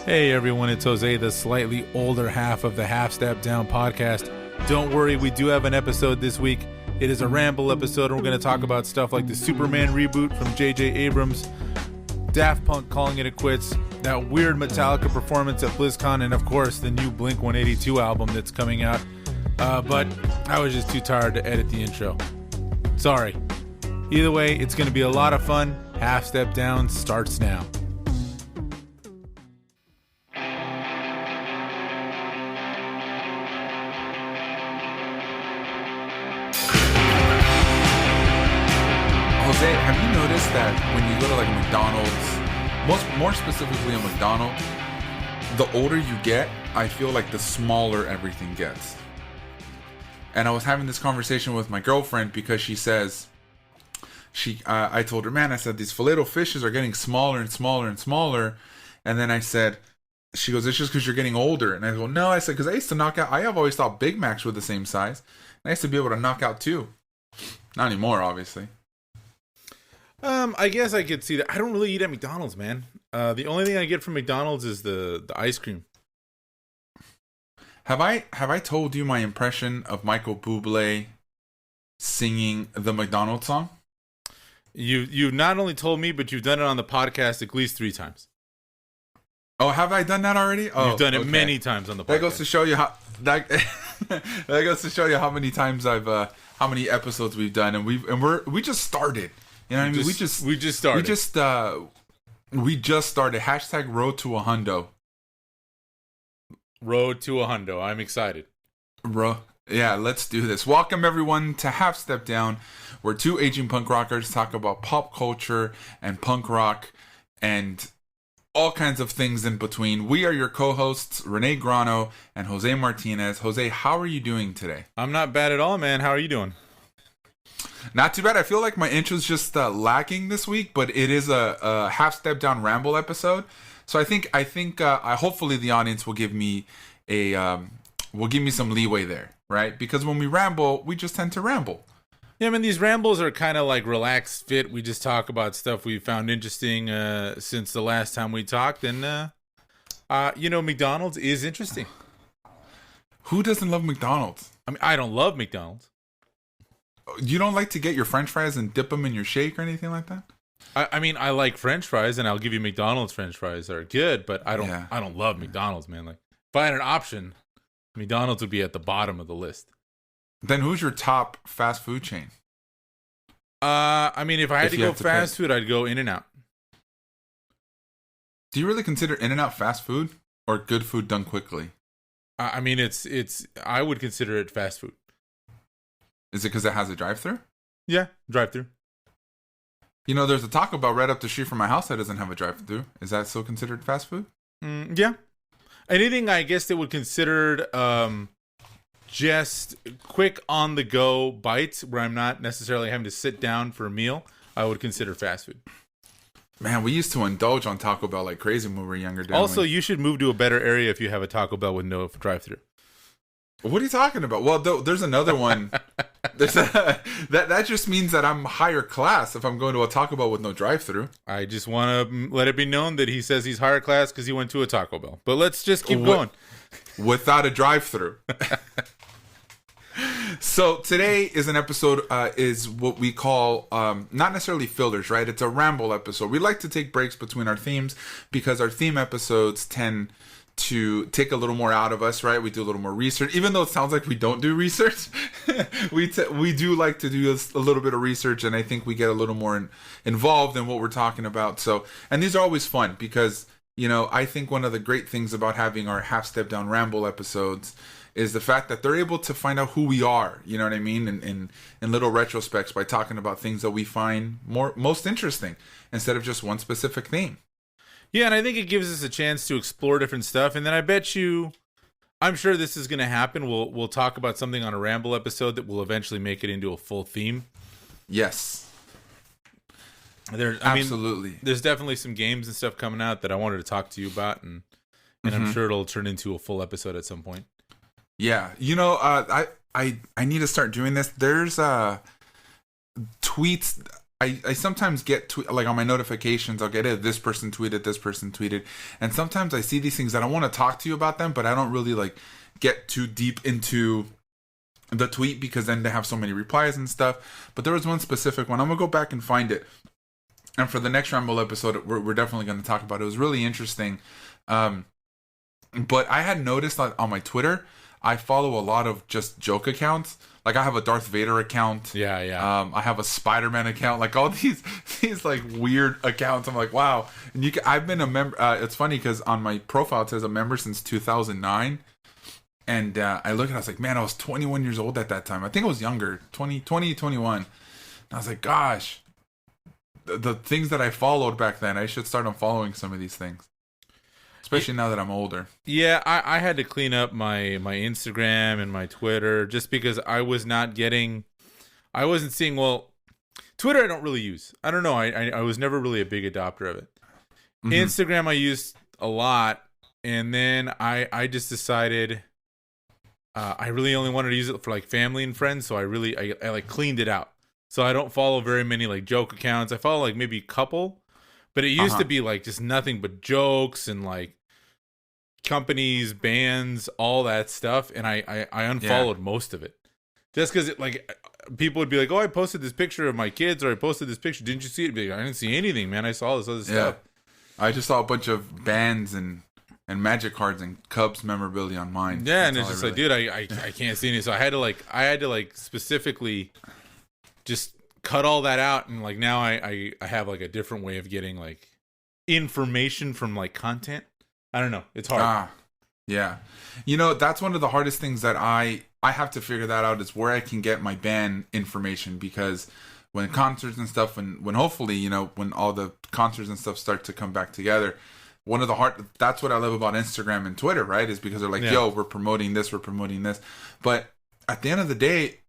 Hey everyone, it's Jose, the slightly older half of the Half Step Down podcast. Don't worry, we do have an episode this week. It is a ramble episode, and we're going to talk about stuff like the Superman reboot from J.J. Abrams, Daft Punk calling it a quits, that weird Metallica performance at Blizzcon, and of course the new Blink-182 album that's coming out. But I was just too tired to edit the intro. Sorry. Either way, it's going to be a lot of fun. Half Step Down starts now. Jose, have you noticed that when you go to like McDonald's, more specifically a McDonald's, the older you get, I feel like the smaller everything gets. And I was having this conversation with my girlfriend because she says, I told her, man, I said, these filet-o-fishes are getting smaller and smaller and smaller. And then I said, she goes, it's just because you're getting older. And I go, no, I said, because I used to knock out, I have always thought Big Macs were the same size. And I used to be able to knock out two. Not anymore, obviously. I guess I could see that. I don't really eat at McDonald's, man. The only thing I get from McDonald's is the ice cream. Have I told you my impression of Michael Bublé singing the McDonald's song? You've not only told me, but you've done it on the podcast at least 3 times. Oh, have I done that already? Oh, you've done it many times on the podcast. That goes to show you how that goes to show you how many times how many episodes we've done, and we just started. You know what I mean? We just started. We just started. Hashtag road to a hundo. Road to a hundo. I'm excited. Yeah, let's do this. Welcome everyone to Half Step Down, where 2 aging punk rockers talk about pop culture and punk rock and all kinds of things in between. We are your co-hosts, Renee Grano and Jose Martinez. Jose, how are you doing today? I'm not bad at all, man. How are you doing? Not too bad. I feel like my intro's just lacking this week, but it is a Half Step Down Ramble episode. So I think hopefully the audience will give me some leeway there, right? Because when we ramble, we just tend to ramble. Yeah, I mean, these rambles are kind of like relaxed fit. We just talk about stuff we found interesting since the last time we talked. And, McDonald's is interesting. Who doesn't love McDonald's? I mean, I don't love McDonald's. You don't like to get your French fries and dip them in your shake or anything like that? I mean, I like French fries, and I'll give you McDonald's French fries are good, but I don't love McDonald's, man. Like, if I had an option, McDonald's would be at the bottom of the list. Then who's your top fast food chain? I mean, if I had to go fast food, I'd go In-N-Out. Do you really consider In-N-Out fast food or good food done quickly? I mean, I would consider it fast food. Is it because it has a drive-thru? Yeah, drive-thru. You know, there's a Taco Bell right up the street from my house that doesn't have a drive-thru. Is that still considered fast food? Yeah. Anything, I guess, that would considered just quick on-the-go bites where I'm not necessarily having to sit down for a meal, I would consider fast food. Man, we used to indulge on Taco Bell like crazy when we were younger. Also, you should move to a better area if you have a Taco Bell with no drive-thru. What are you talking about? Well, there's another one. That just means that I'm higher class if I'm going to a Taco Bell with no drive-thru. I just want to let it be known that he says he's higher class because he went to a Taco Bell. But let's just keep going. Without a drive-thru. So today is an episode, is what we call, not necessarily fillers, right? It's a ramble episode. We like to take breaks between our themes because our theme episodes tend to take a little more out of us, right? We do a little more research, even though it sounds like we don't do research. we do like to do a little bit of research, and I think we get a little more involved in what we're talking about. So, and these are always fun because, I think one of the great things about having our Half Step Down Ramble episodes is the fact that they're able to find out who we are, you know what I mean, in little retrospects by talking about things that we find most interesting instead of just one specific theme. Yeah, and I think it gives us a chance to explore different stuff. And then I'm sure this is going to happen. We'll talk about something on a Ramble episode that will eventually make it into a full theme. Yes. Absolutely. There's definitely some games and stuff coming out that I wanted to talk to you about, and I'm sure it'll turn into a full episode at some point. Yeah. I need to start doing this. There's tweets I sometimes get like on my notifications, I'll get it. This person tweeted, and sometimes I see these things that I want to talk to you about them, but I don't really like get too deep into the tweet because then they have so many replies and stuff. But there was one specific one. I'm gonna go back and find it, and for the next Ramble episode, we're definitely going to talk about it. It was really interesting. But I had noticed that on my Twitter, I follow a lot of just joke accounts. Like I have a Darth Vader account. Yeah. I have a Spider-Man account. Like all these like weird accounts. I'm like, wow. And I've been a member. It's funny because on my profile it says a member since 2009. And I look at it, I was like, man, I was 21 years old at that time. I think I was younger, 20, 21. And I was like, gosh, the things that I followed back then, I should start unfollowing some of these things. Especially now that I'm older. Yeah, I had to clean up my Instagram and my Twitter just because I wasn't seeing, well, Twitter I don't really use. I don't know. I was never really a big adopter of it. Mm-hmm. Instagram I used a lot, and then I just decided I really only wanted to use it for like family and friends, so I like cleaned it out. So I don't follow very many like joke accounts. I follow like maybe a couple, but it used to be like just nothing but jokes and like companies, bands, all that stuff, and I unfollowed most of it just because it like people would be like, oh, I posted this picture of my kids, or I posted this picture, didn't you see it? Be like, I didn't see anything, man. I saw this other stuff. I just saw a bunch of bands and Magic cards and Cubs memorabilia on mine. Yeah, and it's just like, dude, I can't see any. So I had to like specifically just cut all that out, and like now I have like a different way of getting like information from like content. I don't know. It's hard. Yeah. You know, that's one of the hardest things that I have to figure that out, is where I can get my band information, because when concerts and stuff, when hopefully, you know, when all the concerts and stuff start to come back together, that's what I love about Instagram and Twitter, right? Is because they're like, yo, we're promoting this. But at the end of the day,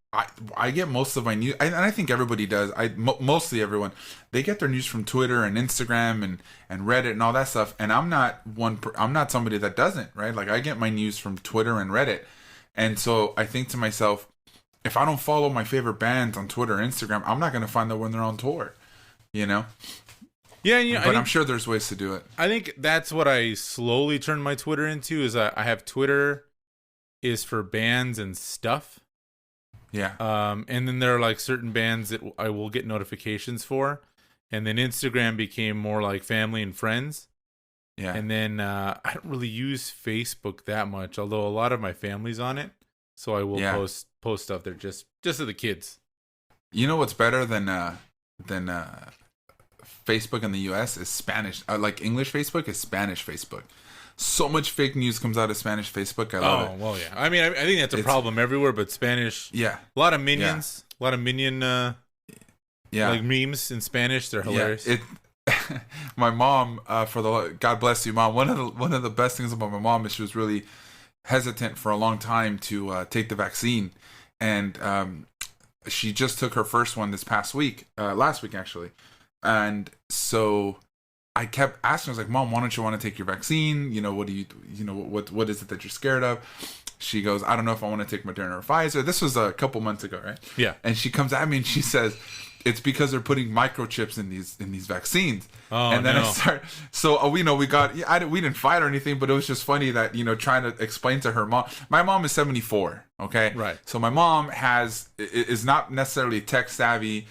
I get most of my news, and I think everybody does. Mostly everyone, they get their news from Twitter and Instagram and Reddit and all that stuff. And I'm not somebody that doesn't, right? Like I get my news from Twitter and Reddit, and so I think to myself, if I don't follow my favorite bands on Twitter or Instagram, I'm not going to find out when they're on tour, you know? Yeah, but I'm sure there's ways to do it. I think that's what I slowly turned my Twitter into. Is I have Twitter is for bands and stuff. Yeah. And then there are like certain bands that I will get notifications for, and then Instagram became more like family and friends. Yeah. And then I don't really use Facebook that much, although a lot of my family's on it, so I will post stuff there just to the kids. You know what's better than Facebook in the US is Spanish. Like English Facebook is Spanish Facebook. So much fake news comes out of Spanish Facebook. I love it. Oh, well, yeah. I mean, I think that's a problem everywhere, but Spanish. Yeah. A lot of minions. Yeah. A lot of minion. Like memes in Spanish. They're hilarious. Yeah. My mom, God bless you, Mom. One of the best things about my mom is she was really hesitant for a long time to take the vaccine, and she just took her first one this past week, last week actually, and so I kept asking, I was like, Mom, why don't you want to take your vaccine? You know, what is it that you're scared of? She goes, I don't know if I want to take Moderna or Pfizer. This was a couple months ago, right? Yeah. And she comes at me and she says, it's because they're putting microchips in these vaccines. Oh, and then no. I start. So we didn't fight or anything, but it was just funny that, you know, trying to explain to her mom. My mom is 74. Okay. Right. So my mom is not necessarily tech savvy,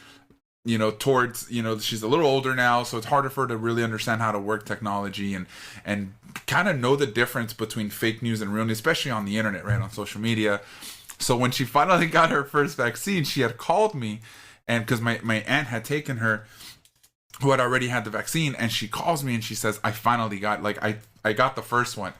you know, towards, you know, she's a little older now, so it's harder for her to really understand how to work technology and kind of know the difference between fake news and real news, especially on the internet, right, on social media. So when she finally got her first vaccine, she had called me, and because my aunt had taken her, who had already had the vaccine, and she calls me and she says, I finally got, like, I got the first one.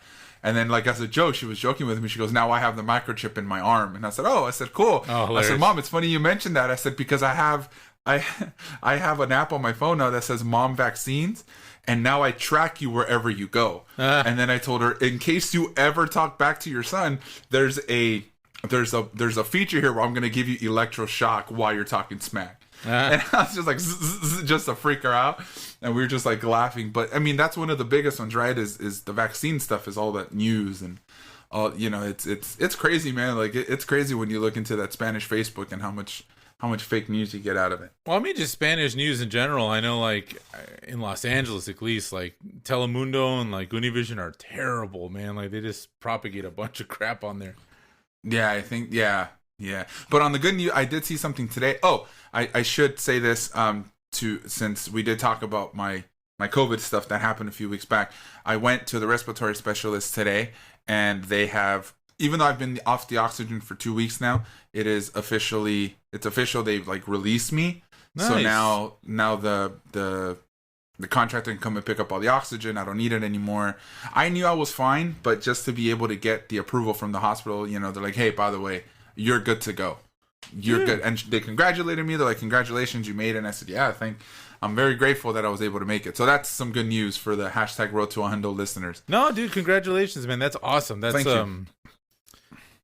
And then, like, as a joke, she was joking with me. She goes, now I have the microchip in my arm. And I said, cool. Oh, I said, Mom, it's funny you mentioned that. I said, because I have an app on my phone now that says Mom Vaccines, and now I track you wherever you go. And then I told her, in case you ever talk back to your son, there's a feature here where I'm going to give you electroshock while you're talking smack. And I was just like, just to freak her out. And we were just like laughing. But I mean, that's one of the biggest ones, right? Is the vaccine stuff, is all that news and all, you know, it's crazy, man. Like it's crazy when you look into that Spanish Facebook and how much much fake news you get out of it. Well, I mean, just Spanish news in general. I know, like, in Los Angeles, at least, like, Telemundo and, like, Univision are terrible, man. Like, they just propagate a bunch of crap on there. Yeah, I think, yeah. But on the good news, I did see something today. Oh, I should say this, since we did talk about my COVID stuff that happened a few weeks back. I went to the respiratory specialist today, and they have, even though I've been off the oxygen for 2 weeks now, it's official. They've like released me. Nice. So now the contractor can come and pick up all the oxygen. I don't need it anymore. I knew I was fine, but just to be able to get the approval from the hospital, they're like, hey, by the way, you're good to go. You're good. And they congratulated me. They're like, congratulations, you made it. And I said, yeah, I'm very grateful that I was able to make it. So that's some good news for the hashtag Road to 100 listeners. No, dude, congratulations, man. That's awesome. That's Thank you.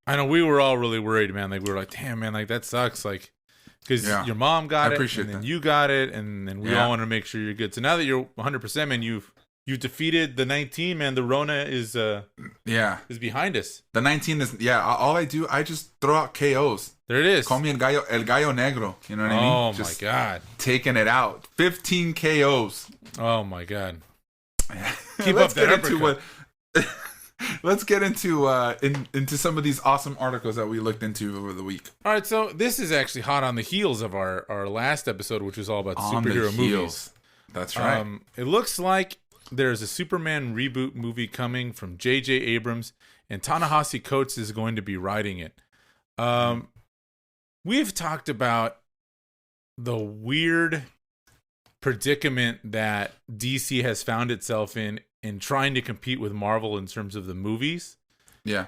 I know we were all really worried, man. Like, we were like, damn, man, like, that sucks. Like, because your mom got it, and then you got it, and then we all want to make sure you're good. So now that you're 100%, man, you've defeated the 19, man. The Rona is behind us. The 19 is, all I do, I just throw out KOs. There it is. Call me el gallo negro. You know what I mean? Oh, just my God. Taking it out. 15 KOs. Oh, my God. Keep up that uppercut. Let's get into some of these awesome articles that we looked into over the week. All right, so this is actually hot on the heels of our last episode, which was all about superhero movies. That's right. It looks like there's a Superman reboot movie coming from J.J. Abrams, and Ta-Nehisi Coates is going to be writing it. We've talked about the weird predicament that DC has found itself in trying to compete with Marvel in terms of the movies. Yeah.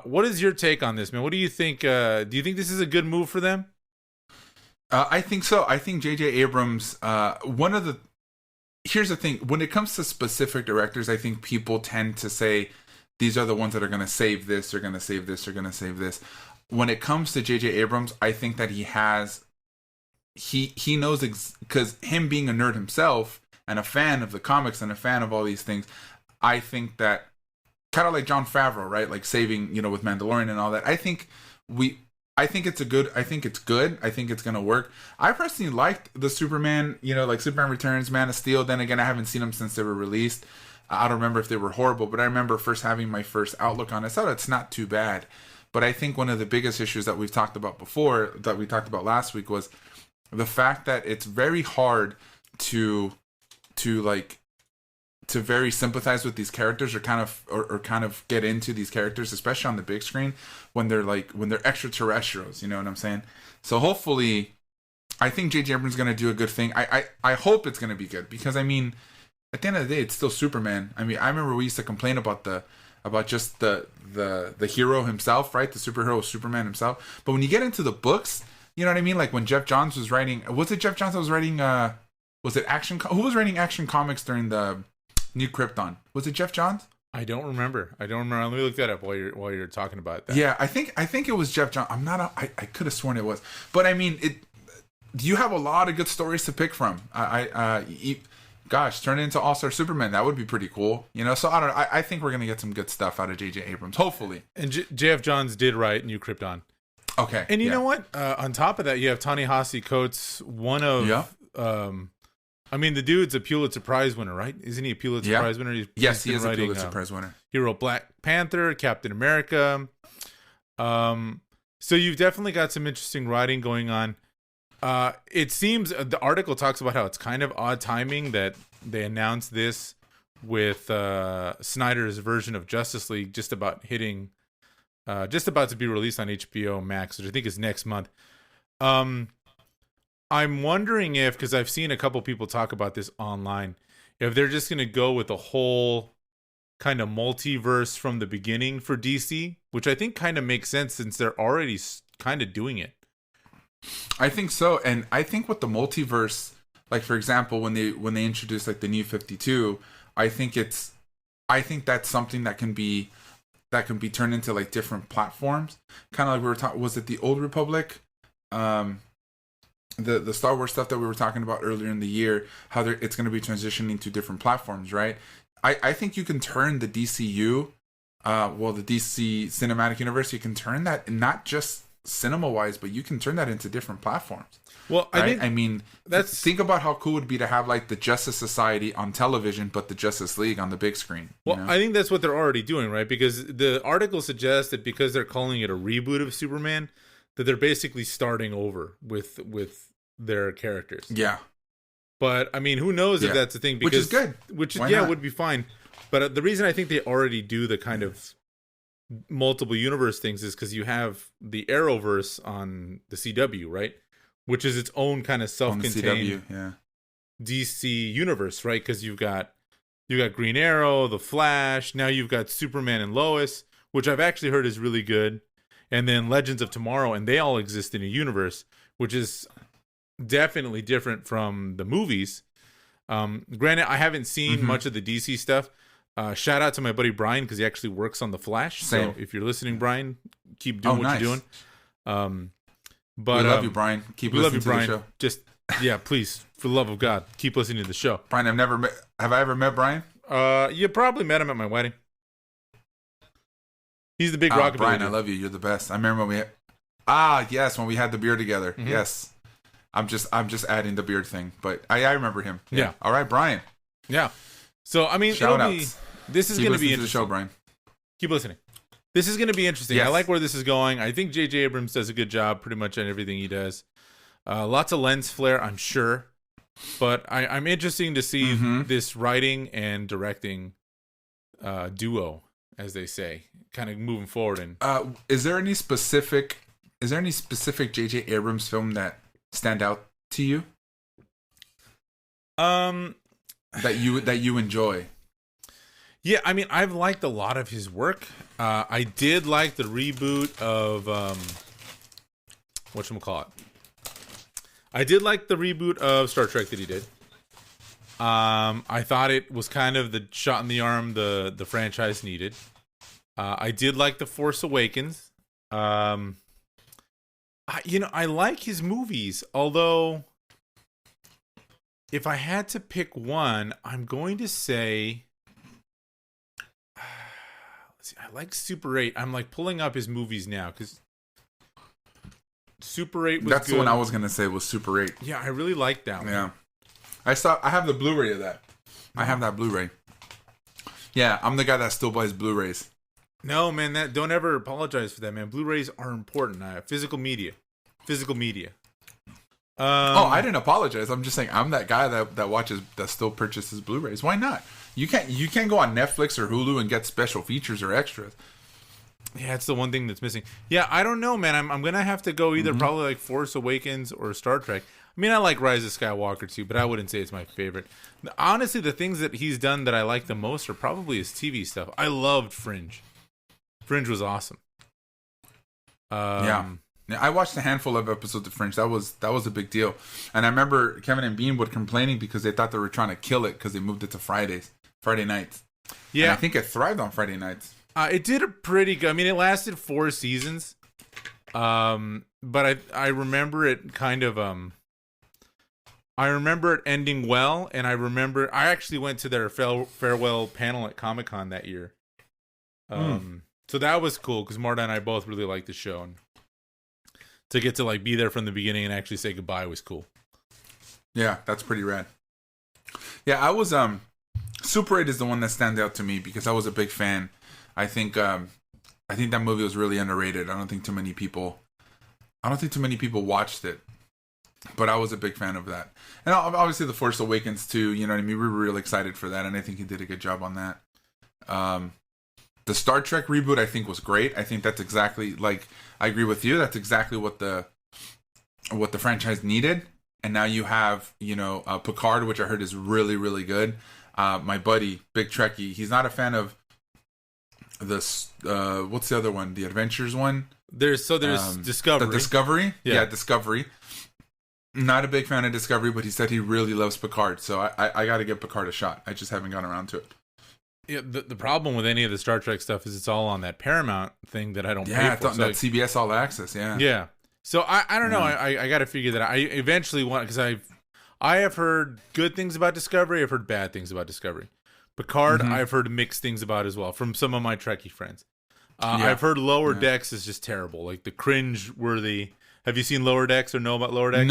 What is your take on this, man? What do you think? Do you think this is a good move for them? I think so. I think J.J. Abrams, here's the thing. When it comes to specific directors, I think people tend to say, these are the ones that are going to save this, or going to save this, or going to save this. When it comes to J.J. Abrams, I think that he knows, because him being a nerd himself, and a fan of the comics and a fan of all these things, I think that kind of like Jon Favreau, right? Like saving, with Mandalorian and all that. I think it's good. I think it's going to work. I personally liked the Superman, like Superman Returns, Man of Steel. Then again, I haven't seen them since they were released. I don't remember if they were horrible, but I remember first having my first outlook on it. I thought it's not too bad. But I think one of the biggest issues that we've talked about before, that we talked about last week, was the fact that it's very hard to very sympathize with these characters, or kind of get into these characters, especially on the big screen, when they're extraterrestrials. You know what I'm saying? So hopefully, I think J.J. Abrams is going to do a good thing. I hope it's going to be good, because I mean, at the end of the day, it's still Superman. I mean, I remember we used to complain about just the hero himself, right? The superhero Superman himself. But when you get into the books, you know what I mean? Like when Jeff Johns was writing, was it Jeff Johns that was writing? Was it Action? Who was writing Action Comics during the New Krypton? Was it Jeff Johns? I don't remember. Let me look that up while you're talking about that. Yeah, I think it was Jeff Johns. I could have sworn it was. But I mean, you have a lot of good stories to pick from. Gosh, turn it into All-Star Superman. That would be pretty cool. So I don't know. I think we're going to get some good stuff out of J.J. Abrams, hopefully. And Jeff Johns did write New Krypton. Okay. And you know what? On top of that, you have Ta-Nehisi Coates, one of... I mean, the dude's a Pulitzer Prize winner, right? Isn't he a Pulitzer Prize winner? Yes, he is a Pulitzer Prize winner. He wrote Black Panther, Captain America. So you've definitely got some interesting writing going on. It seems the article talks about how it's kind of odd timing that they announced this with Snyder's version of Justice League just about to be released on HBO Max, which I think is next month. I'm wondering because I've seen a couple people talk about this online, if they're just going to go with a whole kind of multiverse from the beginning for DC, which I think kind of makes sense since they're already kind of doing it. I think so, and I think with the multiverse, like for example, when they introduce like the New 52, I think that's something that can be turned into like different platforms, kind of like we were talking. Was it the Old Republic? The Star Wars stuff that we were talking about earlier in the year, how it's going to be transitioning to different platforms, right? I think you can turn the DCU, the DC Cinematic Universe, you can turn that not just cinema wise, but you can turn that into different platforms. Well, right? I mean, that's think about how cool it would be to have like the Justice Society on television, but the Justice League on the big screen. Well, I think that's what they're already doing, right? Because the article suggests that because they're calling it a reboot of Superman, that they're basically starting over with their characters. Yeah. But I mean, who knows if that's the thing? Because, which is good. Which is, Why not? would be fine. But the reason I think they already do the kind of multiple universe things is because you have the Arrowverse on the CW, right? Which is its own kind of self-contained DC universe, right? Because you got Green Arrow, the Flash. Now you've got Superman and Lois, which I've actually heard is really good. And then Legends of Tomorrow, and they all exist in a universe, which is definitely different from the movies. Granted, I haven't seen much of the DC stuff. Shout out to my buddy Brian because he actually works on the Flash. Same. So if you're listening, Brian, keep doing what you're doing. But we love you, Brian. Keep listening to the show. Just please, for the love of God, keep listening to the show. Brian, have I ever met Brian? You probably met him at my wedding. He's the big rockabilly Brian, dude. I love you. You're the best. I remember when when we had the beer together. Mm-hmm. Yes. I'm just adding the beard thing, but I remember him. Yeah. All right, Brian. Yeah. So I mean, this is going to be interesting. The show, Brian. Keep listening. This is going to be interesting. Yes. I like where this is going. I think J.J. Abrams does a good job pretty much on everything he does. Lots of lens flare, I'm sure. But I'm interested to see this writing and directing duo, as they say, kind of moving forward. And is there any specific J.J. Abrams film that stand out to you? That you enjoy? Yeah, I mean, I've liked a lot of his work. I did like the reboot of whatchamacallit. I did like the reboot of Star Trek that he did. I thought it was kind of the shot in the arm the franchise needed. I did like The Force Awakens. I like his movies, although if I had to pick one, I'm going to say I like Super 8. I'm like pulling up his movies now because Super 8 was That's good. the one I was going to say was Super 8. Yeah, I really like that one. Yeah. I have the Blu-ray of that. I have that Blu-ray. Yeah, I'm the guy that still buys Blu-rays. No, man, don't ever apologize for that, man. Blu-rays are important. Physical media. I didn't apologize. I'm just saying I'm that guy that still purchases Blu-rays. Why not? You can't go on Netflix or Hulu and get special features or extras. Yeah, it's the one thing that's missing. Yeah, I don't know, man. I'm gonna have to go either probably like Force Awakens or Star Trek. I mean, I like Rise of Skywalker too, but I wouldn't say it's my favorite. Honestly, the things that he's done that I like the most are probably his TV stuff. I loved Fringe. Fringe was awesome. Yeah, I watched a handful of episodes of Fringe. That was a big deal. And I remember Kevin and Bean would complaining because they thought they were trying to kill it because they moved it to Friday nights. Yeah, and I think it thrived on Friday nights. It did a pretty good. I mean, it lasted 4 seasons. But I remember it kind of I remember it ending well, and I actually went to their farewell panel at Comic-Con that year. So that was cool because Marta and I both really liked the show, and to get to like be there from the beginning and actually say goodbye was cool. Yeah, that's pretty rad. Yeah, I was Super 8 is the one that stands out to me because I was a big fan. I think that movie was really underrated. I don't think too many people watched it, but I was a big fan of that. And obviously The Force Awakens too, you know what I mean? We were really excited for that, and I think he did a good job on that. The Star Trek reboot I think was great. I think that's exactly, like, I agree with you. That's exactly what the franchise needed. And now you have, Picard, which I heard is really, really good. My buddy, big Trekkie, he's not a fan of this. What's the other one? The Adventures one? There's Discovery. The Discovery? Yeah, Discovery. Not a big fan of Discovery, but he said he really loves Picard. So I got to give Picard a shot. I just haven't gotten around to it. Yeah, the problem with any of the Star Trek stuff is it's all on that Paramount thing that I don't pay for. Yeah, that CBS All Access, yeah. Yeah. So I don't know. I got to figure that out. I eventually want, because I have heard good things about Discovery. I've heard bad things about Discovery. Picard, I've heard mixed things about as well from some of my Trekkie friends. I've heard Lower Decks is just terrible, like the cringe-worthy. Have you seen Lower Decks or know about Lower Decks?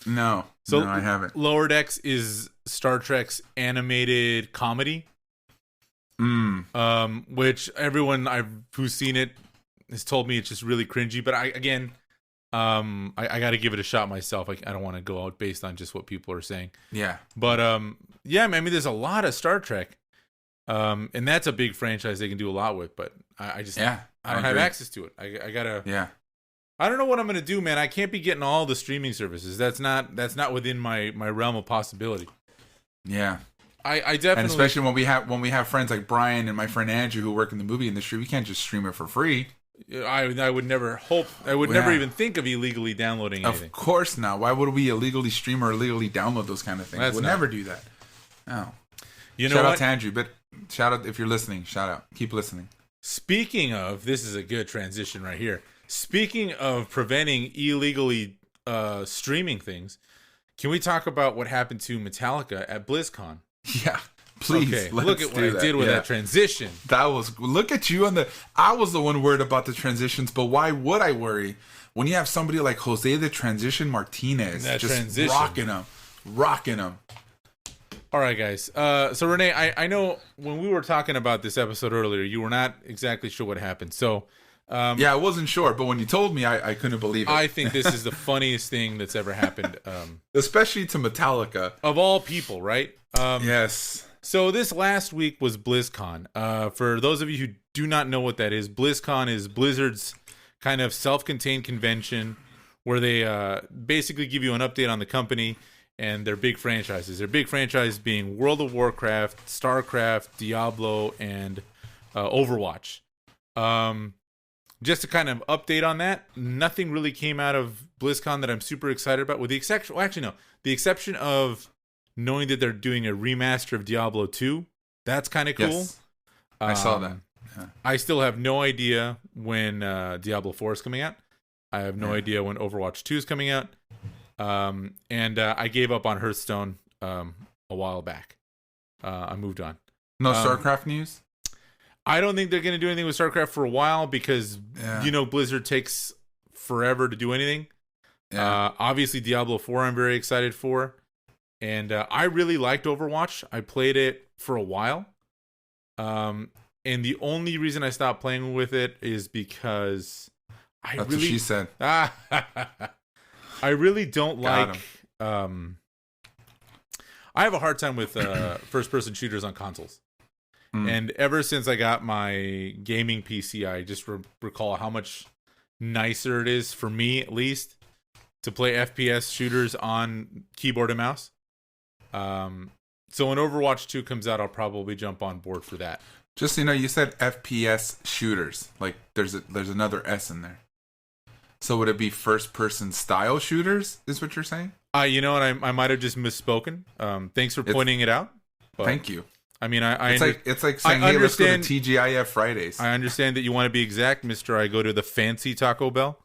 No, so I haven't. Lower Decks is Star Trek's animated comedy, which everyone who's seen it has told me it's just really cringy. But I got to give it a shot myself. I don't want to go out based on just what people are saying. Yeah, but yeah, I mean, there's a lot of Star Trek, and that's a big franchise they can do a lot with. But I don't have access to it. I gotta. Yeah. I don't know what I'm gonna do, man. I can't be getting all the streaming services. That's not within my realm of possibility. Yeah. I definitely, and especially when we have friends like Brian and my friend Andrew who work in the movie industry, we can't just stream it for free. I would never never even think of illegally downloading anything. Of course not. Why would we illegally stream or illegally download those kind of things? We'll never do that. No. Shout out to Andrew, but shout out if you're listening. Shout out. Keep listening. Speaking of, this is a good transition right here. Speaking of preventing illegally streaming things, can we talk about what happened to Metallica at BlizzCon? Yeah, please. Okay, look at what I did with that transition. Look at you I was the one worried about the transitions, but why would I worry when you have somebody like Jose the Transition Martinez rocking them. All right, guys. So Renee, I know when we were talking about this episode earlier, you were not exactly sure what happened. So I wasn't sure, but when you told me, I couldn't believe it. I think this is the funniest thing that's ever happened. Especially to Metallica. Of all people, right? Yes. So this last week was BlizzCon. For those of you who do not know what that is, BlizzCon is Blizzard's kind of self-contained convention where they basically give you an update on the company and their big franchises. Their big franchises being World of Warcraft, StarCraft, Diablo, and Overwatch. Just to kind of update on that, nothing really came out of BlizzCon that I'm super excited about, with the exception, the exception of knowing that they're doing a remaster of Diablo 2. That's kind of cool. Yes, I saw that. Yeah. I still have no idea when Diablo 4 is coming out. I have no idea when Overwatch 2 is coming out. And I gave up on Hearthstone a while back. I moved on. No StarCraft news? I don't think they're going to do anything with StarCraft for a while because, Blizzard takes forever to do anything. Yeah. Obviously, Diablo 4 I'm very excited for. And I really liked Overwatch. I played it for a while. And the only reason I stopped playing with it is because That's what she said. I really don't like... I have a hard time with first-person shooters on consoles. And ever since I got my gaming PC, I just recall how much nicer it is, for me at least, to play FPS shooters on keyboard and mouse. So when Overwatch 2 comes out, I'll probably jump on board for that. Just so you know, you said FPS shooters. Like there's another S in there. So would it be first-person style shooters, is what you're saying? You know what? I might have just misspoken. Thanks for pointing it out. Thank you. I mean, it's like saying, hey, let's go to TGIF Fridays. I understand that you want to be exact, Mr. I go to the fancy Taco Bell.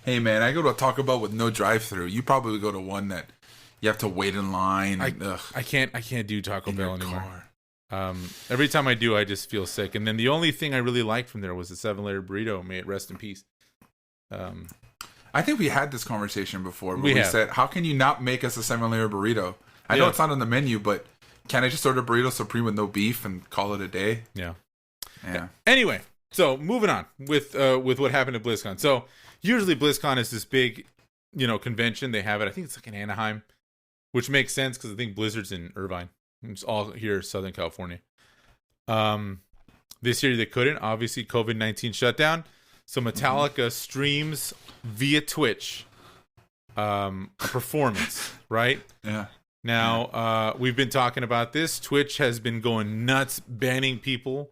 Hey, man, I go to a Taco Bell with no drive-thru. You probably go to one that you have to wait in line. I can't do Taco Bell anymore. Every time I do, I just feel sick. And then the only thing I really liked from there was the 7-layer burrito. May it rest in peace. I think we had this conversation before. But we said, how can you not make us a 7-layer burrito? I know it's not on the menu, but can't I just order burrito supreme with no beef and call it a day? Yeah. Anyway, so moving on with what happened at BlizzCon. So usually BlizzCon is this big, convention. They have it. I think it's like in Anaheim, which makes sense because I think Blizzard's in Irvine. It's all here, Southern California. This year they couldn't. Obviously, COVID-19 shutdown. So Metallica streams via Twitch a performance, right? Yeah. Now, we've been talking about this. Twitch has been going nuts, banning people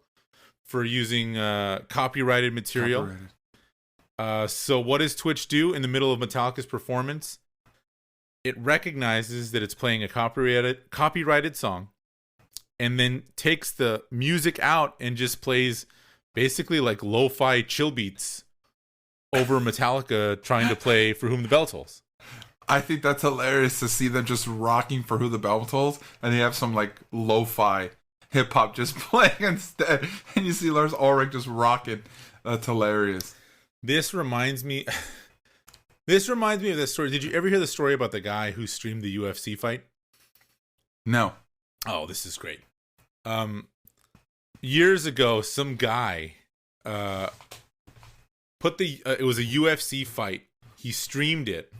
for using copyrighted material. So what does Twitch do in the middle of Metallica's performance? It recognizes that it's playing a copyrighted song and then takes the music out and just plays basically like lo-fi chill beats over Metallica trying to play For Whom the Bell Tolls. I think that's hilarious to see them just rocking For Who the Bell Tolls, and they have some like lo-fi hip hop just playing instead, and you see Lars Ulrich just rocking. That's hilarious. This reminds me. This reminds me of this story. Did you ever hear the story about the guy who streamed the UFC fight? No. Oh, this is great. Years ago, some guy put it was a UFC fight. He streamed it.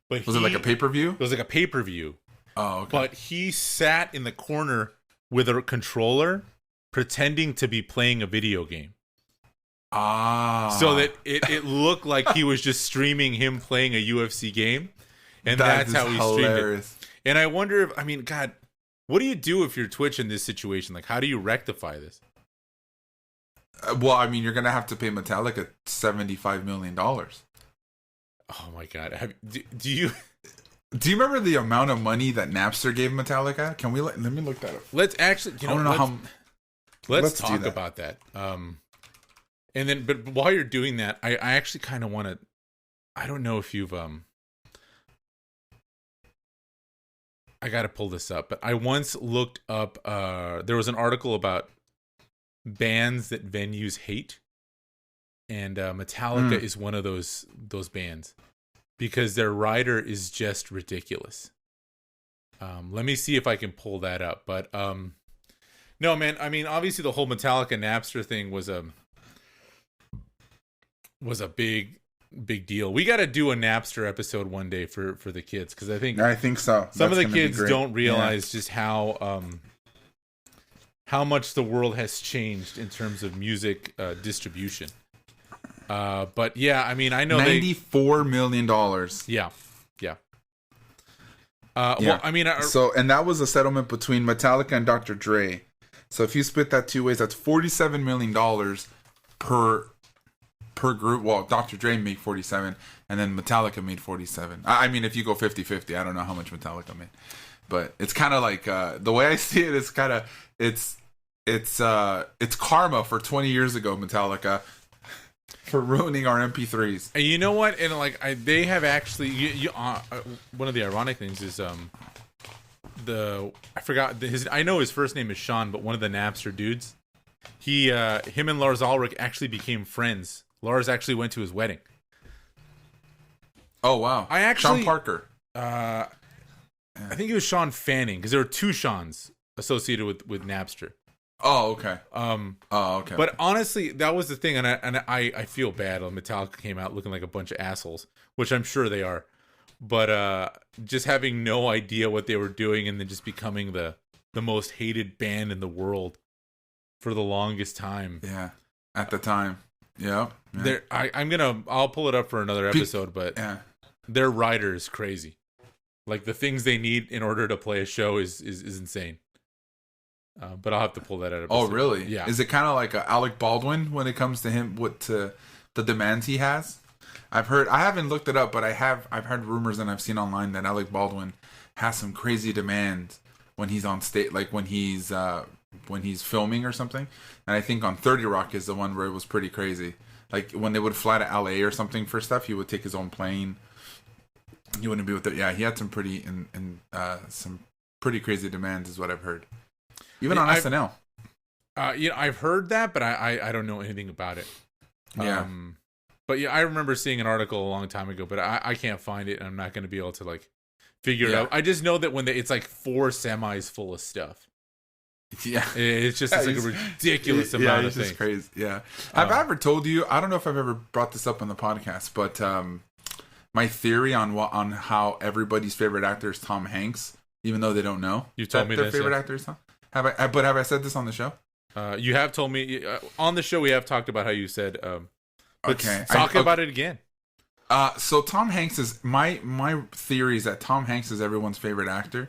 But was it like a pay-per-view? It was like a pay-per-view. Oh, okay. But he sat in the corner with a controller pretending to be playing a video game. So that it looked like he was just streaming him playing a UFC game. And that's how he streamed it. And I wonder if, I mean, God, what do you do if you're Twitch in this situation? Like, how do you rectify this? Well, I mean, you're going to have to pay Metallica $75 million. Oh, my God. Do you... Do you remember the amount of money that Napster gave Metallica? Can we let me look that up? Let's actually, let's talk about that. And then, but while you're doing that, I actually kind of want to. I don't know if you've I got to pull this up, but I once looked up. There was an article about bands that venues hate, and Metallica is one of those bands. Because their rider is just ridiculous. Let me see if I can pull that up. But no, man. I mean, obviously, the whole Metallica Napster thing was a big deal. We got to do a Napster episode one day for the kids, because I think so. Some of the kids don't realize just how much the world has changed in terms of music distribution. But yeah, I mean, I know $94 million. Yeah. Well, I mean, and that was a settlement between Metallica and Dr. Dre. So if you split that two ways, that's $47 million per group. Well, Dr. Dre made 47, and then Metallica made 47. I mean, if you go 50-50, I don't know how much Metallica made, but it's kind of like the way I see it is kind of it's karma for 20 years ago, Metallica. For ruining our MP3s. And you know what? And like they have actually. One of the ironic things is I forgot I know his first name is Sean, but one of the Napster dudes. Him and Lars Ulrich actually became friends. Lars actually went to his wedding. Oh wow! Sean Parker. I think it was Sean Fanning, because there were two Seans associated with Napster. Oh, okay. Okay. But honestly, that was the thing, and I feel bad. Metallica came out looking like a bunch of assholes, which I'm sure they are. But just having no idea what they were doing, and then just becoming the most hated band in the world for the longest time. Yeah, at the time. Yeah. I'll pull it up for another episode, but their rider is crazy. Like, the things they need in order to play a show is insane. But I'll have to pull that out. Oh, really? Yeah. Is it kind of like Alec Baldwin when it comes to him, to the demands he has? I've heard. I haven't looked it up, but I've heard rumors and I've seen online that Alec Baldwin has some crazy demands when he's on stage, like when he's filming or something. And I think on 30 Rock is the one where it was pretty crazy. Like when they would fly to LA or something for stuff, he would take his own plane. He wouldn't be with it. Yeah, he had some pretty some pretty crazy demands, is what I've heard. Even on SNL. I've heard that, but I don't know anything about it. Yeah. But yeah, I remember seeing an article a long time ago, but I can't find it, and I'm not going to be able to like figure it out. I just know that when it's like 4 semis full of stuff. Yeah. It's just like a ridiculous amount of things. It's crazy. Yeah. Have I ever told you, I don't know if I've ever brought this up on the podcast, but my theory on how everybody's favorite actor is Tom Hanks, even though they don't know. You told me their favorite actor is Tom. Have I said this on the show? You have told me on the show. We have talked about how you said. Okay, talk about it again. So Tom Hanks is my theory is that Tom Hanks is everyone's favorite actor.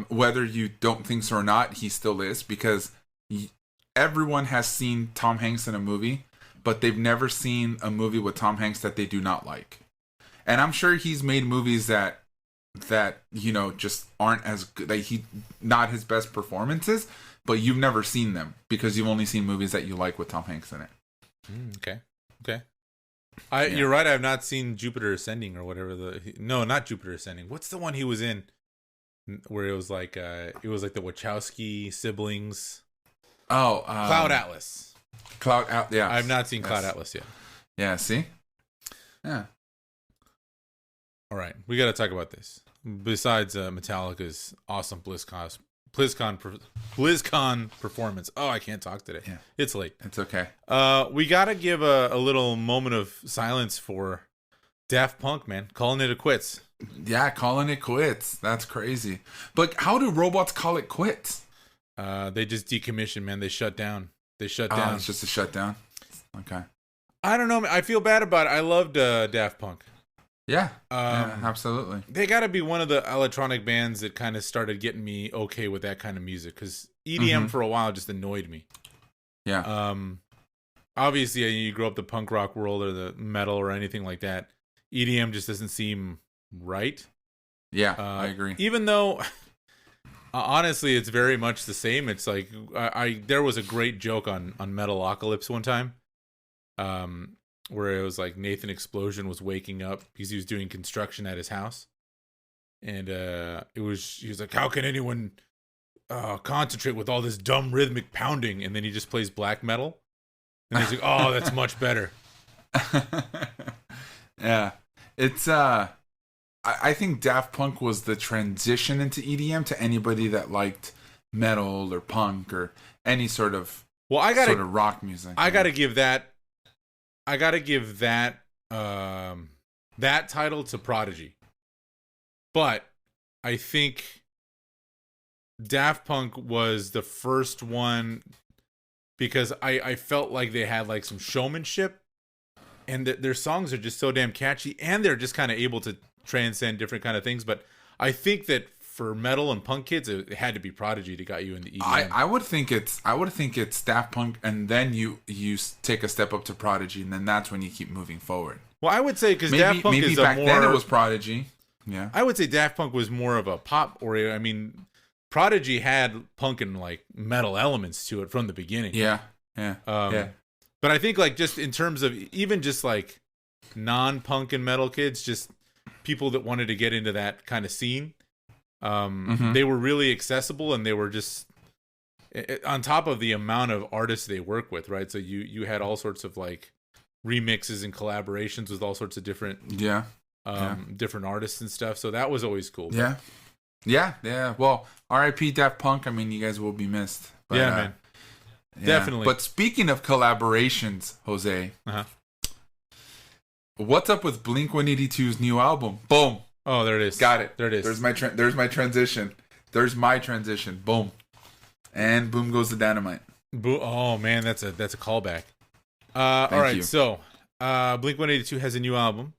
Whether you don't think so or not, he still is, because everyone has seen Tom Hanks in a movie, but they've never seen a movie with Tom Hanks that they do not like. And I'm sure he's made movies that just aren't as good, that not his best performances, but you've never seen them because you've only seen movies that you like with Tom Hanks in it. Okay. You're right. I have not seen Jupiter Ascending or whatever no, not Jupiter Ascending. What's the one he was in? where it was like the Wachowski siblings. Oh, Cloud Atlas. Yeah, I've not seen Cloud Atlas yet. Yeah, see? Yeah. All right, we got to talk about this. Besides Metallica's awesome BlizzCon performance. Oh, I can't talk today. Yeah. It's late. It's okay. We got to give a little moment of silence for Daft Punk, man. Calling it a quits. Yeah, calling it quits. That's crazy. But how do robots call it quits? They just decommissioned, man. They shut down. Down. It's just a shutdown. Okay. I don't know, man. I feel bad about it. I loved Daft Punk. Yeah, absolutely. They got to be one of the electronic bands that kind of started getting me okay with that kind of music, because EDM for a while just annoyed me. Yeah. Obviously, you grew up the punk rock world or the metal or anything like that. EDM just doesn't seem right. Yeah, I agree. Even though, honestly, it's very much the same. It's like there was a great joke on Metalocalypse one time. Where it was like Nathan Explosion was waking up because he was doing construction at his house, and he was like, how can anyone concentrate with all this dumb rhythmic pounding? And then he just plays black metal, and he's like, oh, that's much better. Yeah, it's I think Daft Punk was the transition into EDM to anybody that liked metal or punk or any sort of sort of rock music. I gotta give that that title to Prodigy. But I think Daft Punk was the first one because I felt like they had like some showmanship, and their songs are just so damn catchy, and they're just kind of able to transcend different kind of things. But I think that for metal and punk kids, it had to be Prodigy that got you in the EDM. I would think it's Daft Punk, and then you take a step up to Prodigy, and then that's when you keep moving forward. Well, I would say because Daft Punk maybe is back then it was Prodigy. Yeah, I would say Daft Punk was more of a pop, or I mean, Prodigy had punk and like metal elements to it from the beginning. Yeah. But I think like just in terms of even just like non-punk and metal kids, just people that wanted to get into that kind of scene. They were really accessible, and they were just on top of the amount of artists they work with, right? So you had all sorts of like remixes and collaborations with all sorts of different different artists and stuff. So that was always cool. Yeah. Well, R.I.P. Daft Punk. I mean, you guys will be missed. But, man. Yeah. Definitely. But speaking of collaborations, Jose, what's up with Blink-182's new album? Boom. Oh, there it is. Got it. There it is. There's my transition. There's my transition. Boom. And boom goes the dynamite. Oh man, that's a callback. All right, so Blink-182 has a new album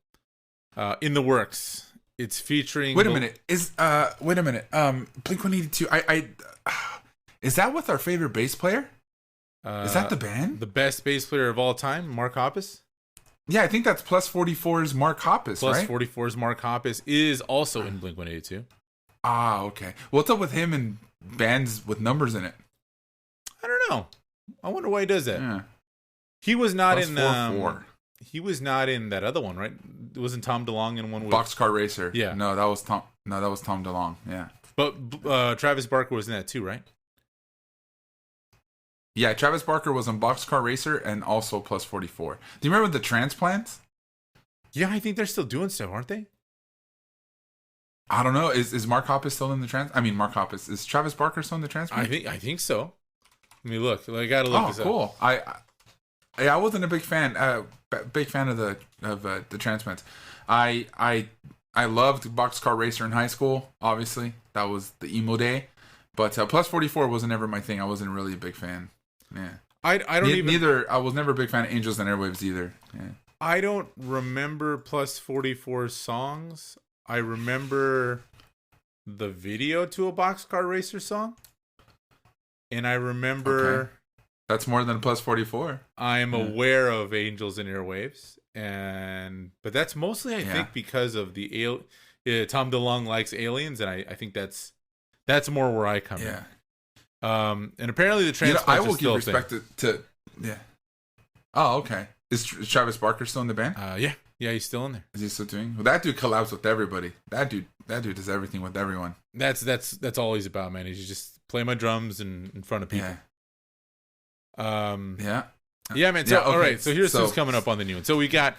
in the works. It's featuring. Wait a minute. Blink-182. Is that with our favorite bass player? Is that the band? The best bass player of all time, Mark Hoppus? Yeah, I think that's Plus 44's Mark Hoppus, right? Plus 44's Mark Hoppus is also in Blink-182. Ah, okay. What's up with him and bands with numbers in it? I don't know. I wonder why he does that. Yeah. He was not Plus in 4. He was not in that other one, right? Wasn't Tom DeLonge in one with Boxcar Racer? Yeah. No, that was Tom DeLonge. Yeah. But Travis Barker was in that too, right? Yeah, Travis Barker was on Boxcar Racer and also Plus 44. Do you remember the Transplants? Yeah, I think they're still doing stuff, aren't they? I don't know. Is Mark Hoppus still in the Mark Hoppus. Is Travis Barker still in the Transplants? I think so. Let me look. I gotta look this up. Oh, cool. I wasn't a big fan of the Transplants. I loved Boxcar Racer in high school. Obviously, that was the emo day. But Plus 44 wasn't ever my thing. I wasn't really a big fan. Yeah. I was never a big fan of Angels and Airwaves either. Yeah. I don't remember Plus 44 songs. I remember the video to a Boxcar Racer song. And I remember... Okay. That's more than Plus 44. I am aware of Angels and Airwaves. But that's mostly, I think, because of the... Tom DeLonge likes aliens, and I think that's more where I come in. And apparently the Transplants I will are still give respect to yeah. Oh, okay. Is Travis Barker still in the band? Yeah, he's still in there. Is he still doing? Well, that dude collabs with everybody. That dude That dude does everything with everyone. That's all he's about, man. He's just play my drums in front of people. Yeah. Yeah, man. So, all right. So here's what's coming up on the new one. So we got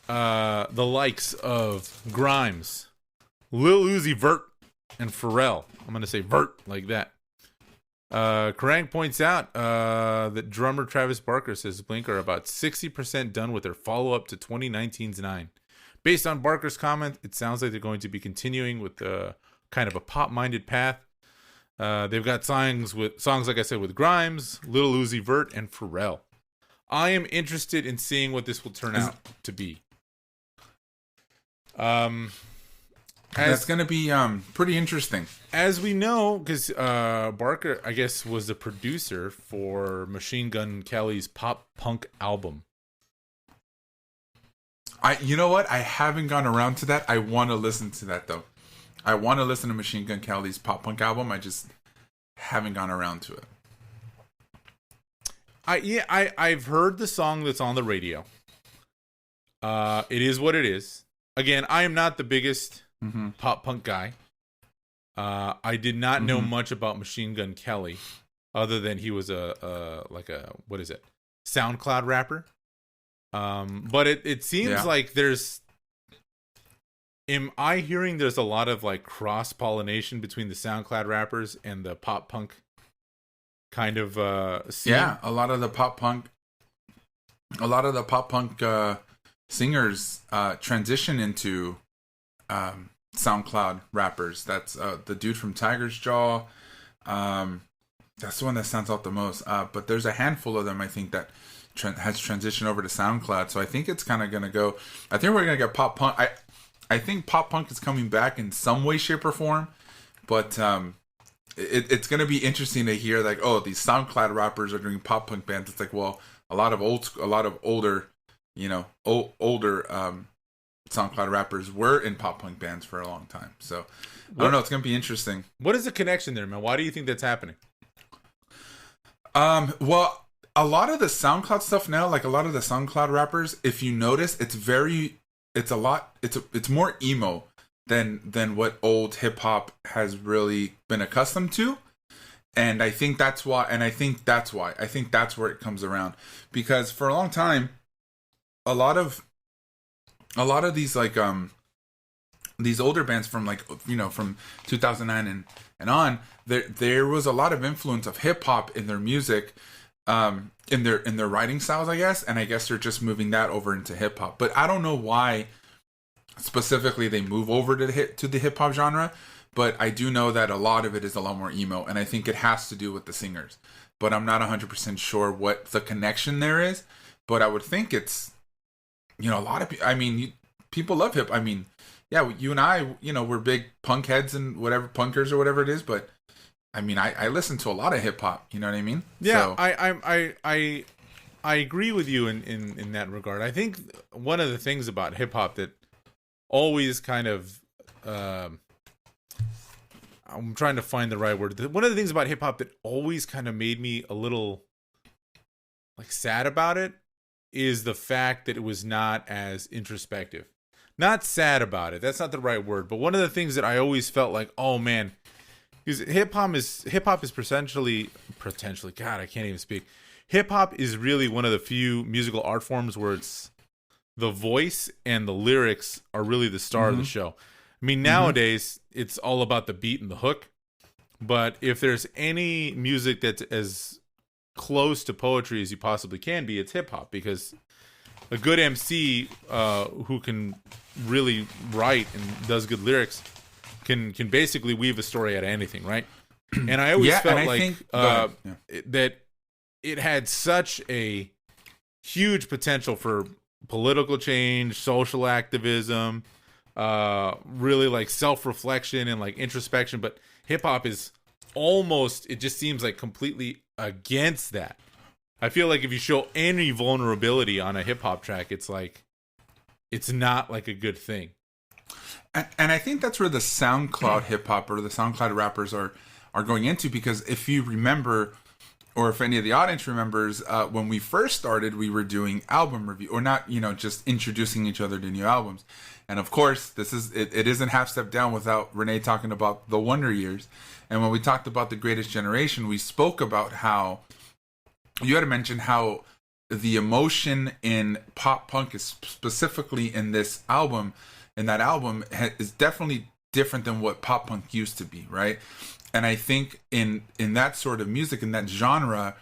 the likes of Grimes, Lil Uzi Vert, and Pharrell. I'm going to say Vert like that. Kerrang points out that drummer Travis Barker says Blink are about 60% done with their follow-up to 2019's Nine. Based on Barker's comment, it sounds like they're going to be continuing with kind of a pop-minded path. They've got songs, like I said, with Grimes, Lil Uzi Vert, and Pharrell. I am interested in seeing what this will turn out to be. That's going to be pretty interesting. As we know, because Barker, I guess, was the producer for Machine Gun Kelly's pop punk album. You know what? I haven't gone around to that. I want to listen to that, though. I want to listen to Machine Gun Kelly's pop punk album. I just haven't gone around to it. I've heard the song that's on the radio. It is what it is. Again, I am not the biggest pop punk guy. I did not know much about Machine Gun Kelly, other than he was a SoundCloud rapper. But it seems like there's. Am I hearing there's a lot of like cross pollination between the SoundCloud rappers and the pop punk kind of scene? Yeah, a lot of the pop punk singers transition into SoundCloud rappers. That's the dude from Tiger's Jaw. That's the one that stands out the most. But there's a handful of them, I think, that has transitioned over to SoundCloud. So I think it's kind of going to go. I think we're going to get pop punk. I think pop punk is coming back in some way, shape, or form. But it's going to be interesting to hear like, oh, these SoundCloud rappers are doing pop punk bands. It's like, well, a lot of older SoundCloud rappers were in pop punk bands for a long time. So I don't know. It's going to be interesting. What is the connection there, man? Why do you think that's happening? Well, a lot of the SoundCloud stuff now, like a lot of the SoundCloud rappers, if you notice, it's more emo than what old hip hop has really been accustomed to. And I think that's why. I think that's where it comes around, because for a long time, a lot of these like these older bands from like, you know, from 2009 and on, there was a lot of influence of hip hop in their music, in their writing styles, I guess, and I guess they're just moving that over into hip hop. But I don't know why specifically they move over to the hip hop genre, but I do know that a lot of it is a lot more emo, and I think it has to do with the singers. But I'm not 100% sure what the connection there is. But I would think it's, you know, a lot of people. I mean, people love hip. I mean, yeah, you and I, you know, we're big punk heads and whatever, punkers or whatever it is. But I mean, I listen to a lot of hip hop. You know what I mean? Yeah, so, I agree with you in that regard. I think one of the things about hip hop that always kind of I'm trying to find the right word. One of the things about hip hop that always kind of made me a little like sad about it is the fact that it was not as introspective. Not sad about it. That's not the right word. But one of the things that I always felt like, oh man, because hip hop is potentially. God, I can't even speak. Hip hop is really one of the few musical art forms where it's the voice and the lyrics are really the star of the show. I mean, nowadays it's all about the beat and the hook. But if there's any music that's as close to poetry as you possibly can be, it's hip hop, because a good MC who can really write and does good lyrics can basically weave a story out of anything, right? And I always felt like that it had such a huge potential for political change, social activism, really like self-reflection and like introspection. But hip hop is almost, it just seems like completely against that. I feel like if you show any vulnerability on a hip hop track, it's like, it's not like a good thing. And I think that's where the SoundCloud hip hop or the SoundCloud rappers are going into, because if you remember, or if any of the audience remembers, when we first started, we were doing album review, or not, just introducing each other to new albums. And of course, it isn't Half Step Down without Renee talking about the Wonder Years. And when we talked about the Greatest Generation, we spoke about how you had to mention how the emotion in pop punk is specifically in this album, and that album is definitely different than what pop punk used to be, right? And I think in that sort of music, in that genre,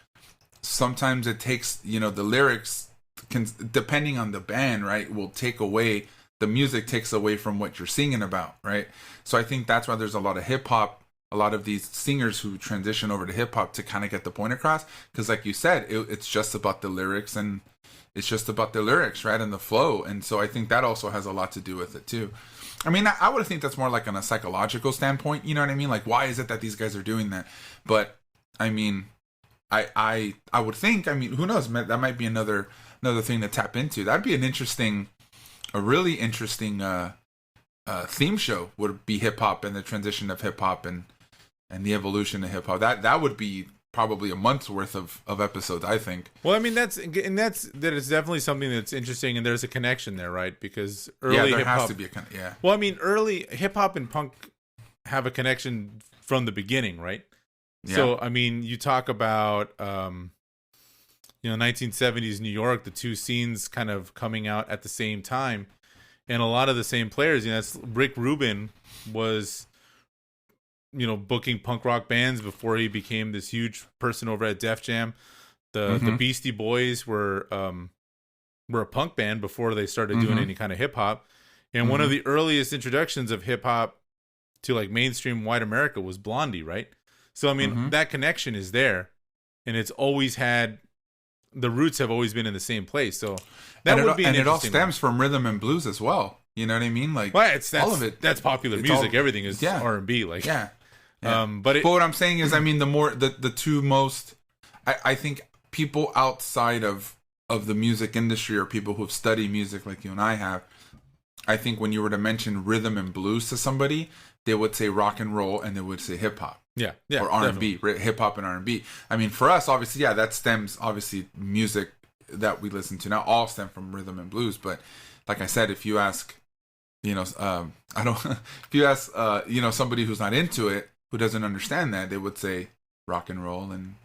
sometimes it takes, the lyrics can, depending on the band, right, will take away, the music takes away from what you're singing about, right? So I think that's why there's a lot of hip hop, a lot of these singers who transition over to hip hop to kind of get the point across. Because like you said, it's just about the lyrics, and it's just about the lyrics, right? And the flow. And so I think that also has a lot to do with it too. I mean, I would think that's more like on a psychological standpoint, you know what I mean? Like, why is it that these guys are doing that? But I mean, I would think, I mean, who knows? That might be another thing to tap into. That'd be a really interesting theme show, would be hip hop and the transition of hip hop and the evolution of hip hop. That would be probably a month's worth of episodes, I think. Well, I mean, that is definitely something that's interesting, and there's a connection there, right? Because early there hip-hop, has to be a Well, I mean, early hip hop and punk have a connection from the beginning, right? Yeah. So, I mean, you talk about 1970s New York, the two scenes kind of coming out at the same time, and a lot of the same players. Rick Rubin was booking punk rock bands before he became this huge person over at Def Jam. The Beastie Boys were a punk band before they started doing any kind of hip hop. And one of the earliest introductions of hip hop to like mainstream white America was Blondie, right? So I mean, that connection is there, and it's always had, the roots have always been in the same place. So that would be an interesting, and it all stems from rhythm and blues as well. You know what I mean? Like, all of it. That's popular music. Everything is R&B. Like, yeah. But what I'm saying is, I mean, the two most, I think people outside of the music industry, or people who have studied music like you and I have, I think when you were to mention rhythm and blues to somebody, they would say rock and roll, and they would say hip hop. Yeah, or R&B, hip hop and R&B. I mean, for us, obviously, that stems, obviously, music that we listen to now all stem from rhythm and blues. But like I said, if you ask, if you ask, somebody who's not into it, who doesn't understand that, they would say rock and roll and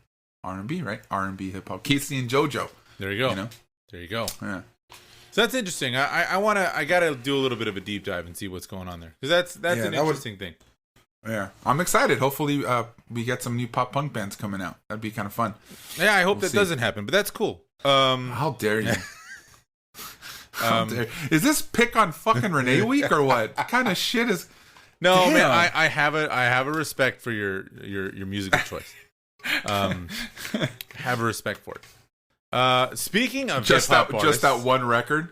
R&B, right? R&B, hip hop. Casey and JoJo. There you go. There you go. Yeah. So that's interesting. I gotta do a little bit of a deep dive and see what's going on there, because that's an interesting thing. Yeah, I'm excited. Hopefully, we get some new pop punk bands coming out. That'd be kind of fun. Yeah, I hope that doesn't happen, but that's cool. How dare you? Is this pick on fucking Renee week or what? What kind of shit is? No, damn. Man, I have a respect for your musical choice. Have a respect for it. Speaking of just that one record.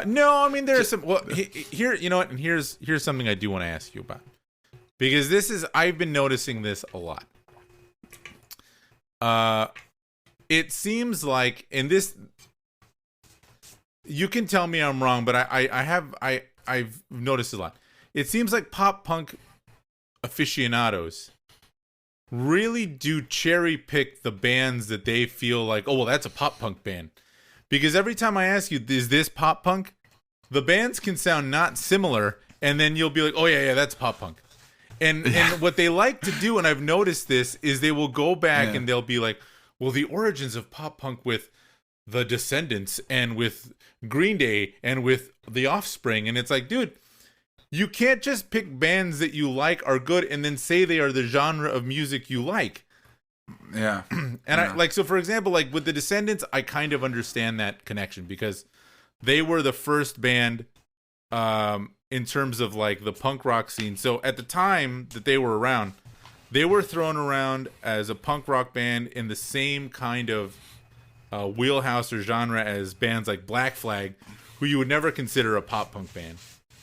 No, I mean there's some. Well, here, you know what? And here's something I do want to ask you about, because I've been noticing this a lot. It seems like in this, you can tell me I'm wrong, but I've noticed a lot. It seems like pop punk aficionados really do cherry pick the bands that they feel like, oh, well, that's a pop punk band. Because every time I ask you, is this pop punk? The bands can sound not similar, and then you'll be like, oh, yeah, that's pop punk. And what they like to do, and I've noticed this, is they will go back and they'll be like, well, the origins of pop punk with the Descendants and with Green Day and with The Offspring. And it's like, dude, you can't just pick bands that you like are good and then say they are the genre of music you like. Yeah. And so for example, like with the Descendants, I kind of understand that connection, because they were the first band in terms of like the punk rock scene. So at the time that they were around, they were thrown around as a punk rock band in the same kind of wheelhouse or genre as bands like Black Flag, who you would never consider a pop punk band.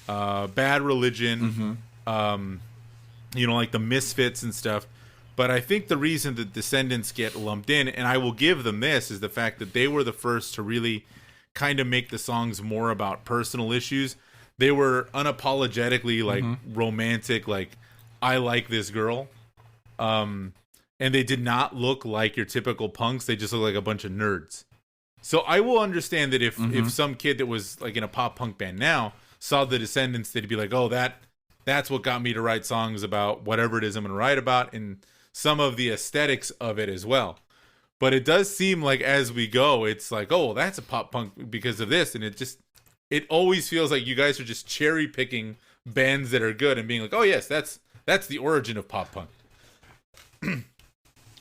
Bad Religion, like the Misfits and stuff. But I think the reason the Descendants get lumped in, and I will give them this, is the fact that they were the first to really kind of make the songs more about personal issues. They were unapologetically like romantic, like I like this girl. And and they did not look like your typical punks. They just look like a bunch of nerds. So I will understand that if some kid that was like in a pop punk band now saw the Descendants, they'd be like, oh, that's what got me to write songs about whatever it is I'm going to write about, and some of the aesthetics of it as well. But it does seem like as we go, it's like, oh, that's a pop punk because of this. And it always feels like you guys are just cherry picking bands that are good and being like, oh, yes, that's the origin of pop punk.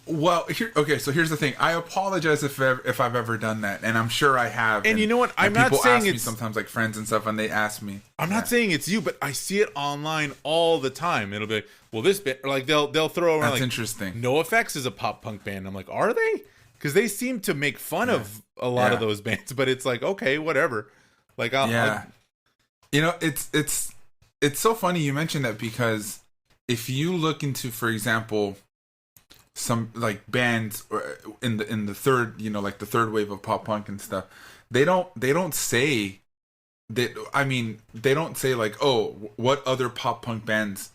Well, so here's the thing. I apologize if I've ever done that, and I'm sure I have. And you know what? I'm not saying people ask me sometimes, like friends and stuff, and they ask me. I'm not saying it's you, but I see it online all the time. It'll be like, well, this band, or like they'll throw around. That's like, interesting. NoFX is a pop punk band. I'm like, are they? Because they seem to make fun of a lot of those bands, but it's like, okay, whatever. Like, I'll you know, it's so funny you mentioned that, because if you look into, for example, some like bands in the third, like the third wave of pop punk and stuff, they don't say that. I mean, they don't say like, oh, what other pop punk bands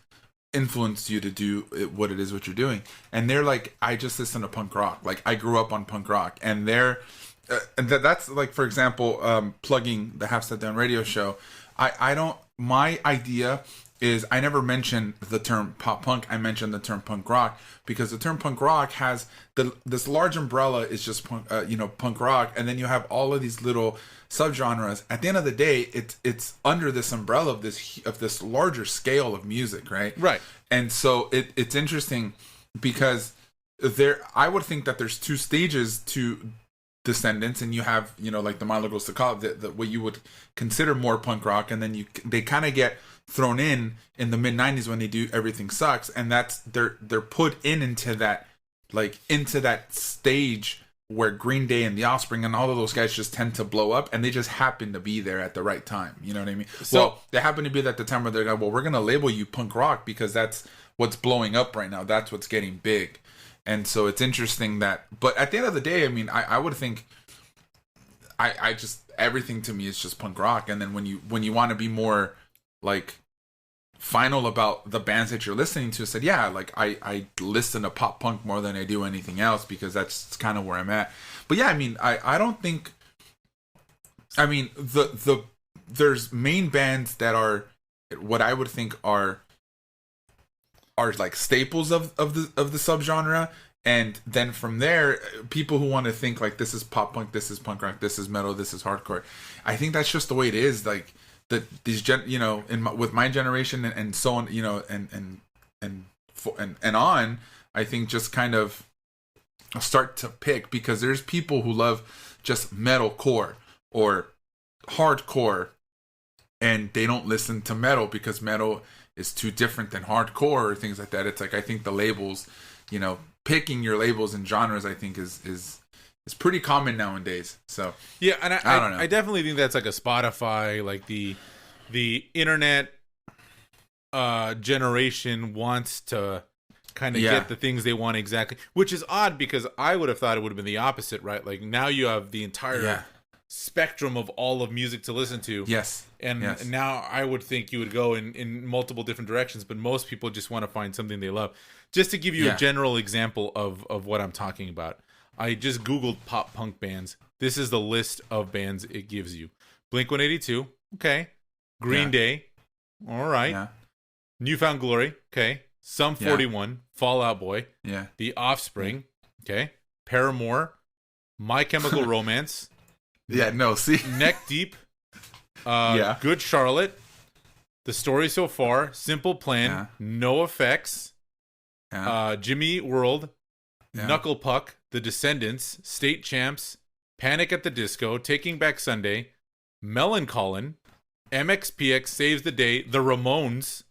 influenced you to do what it is what you're doing, and they're like, I just listen to punk rock, like I grew up on punk rock, and they're and that's like, for example, plugging the Half Step Down radio show. I don't, my idea is I never mention the term pop punk. I mention the term punk rock, because the term punk rock has this large umbrella is just punk, punk rock, and then you have all of these little subgenres. At the end of the day, it's under this umbrella of this larger scale of music, right? Right. And so it's interesting because I would think that there's two stages to Descendants, and you have like the Milo Goes to College, the what you would consider more punk rock, and then they kind of get thrown in the mid 90s when they do Everything Sucks, and that's they're put into that stage where Green Day and The Offspring and all of those guys just tend to blow up, and they just happen to be there at the right time. You know what I mean? So they happen to be at the time where they're like, well, we're gonna label you punk rock because that's what's blowing up right now. That's what's getting big. And so it's interesting that, but at the end of the day, I mean, I would think, I just, everything to me is just punk rock. And then when you want to be more like final about the bands that you're listening to, said, yeah, like I listen to pop punk more than I do anything else, because that's kind of where I'm at. But yeah, I mean, I don't think, I mean, there's main bands that are what I would think are like staples of the subgenre, and then from there, people who want to think like, this is pop punk, this is punk rock, this is metal, this is hardcore. I think that's just the way it is. Like these with my generation and so on, and on, I think just kind of start to pick, because there's people who love just metalcore or hardcore, and they don't listen to metal because metal is too different than hardcore or things like that. It's like, I think the labels, picking your labels and genres, I think is pretty common nowadays. So yeah, and I don't know. I definitely think that's like a Spotify, like the internet generation wants to kind of get the things they want exactly, which is odd, because I would have thought it would have been the opposite, right? Like now you have the entire spectrum of all of music to listen to. Yes. And now I would think you would go in multiple different directions, but most people just want to find something they love. Just to give you a general example of what I'm talking about, I just Googled pop punk bands. This is the list of bands it gives you. Blink-182, okay. Green Day, all right. Yeah. Newfound Glory, okay. Sum 41, Fall Out Boy, The Offspring, okay. Paramore, My Chemical Romance, Neck Deep, Good Charlotte, The Story So Far, Simple Plan, NoFX, Jimmy Eat World, Knuckle Puck, The Descendants, State Champs, Panic at the Disco, Taking Back Sunday, Melancholy, MXPX Saves the Day, The Ramones,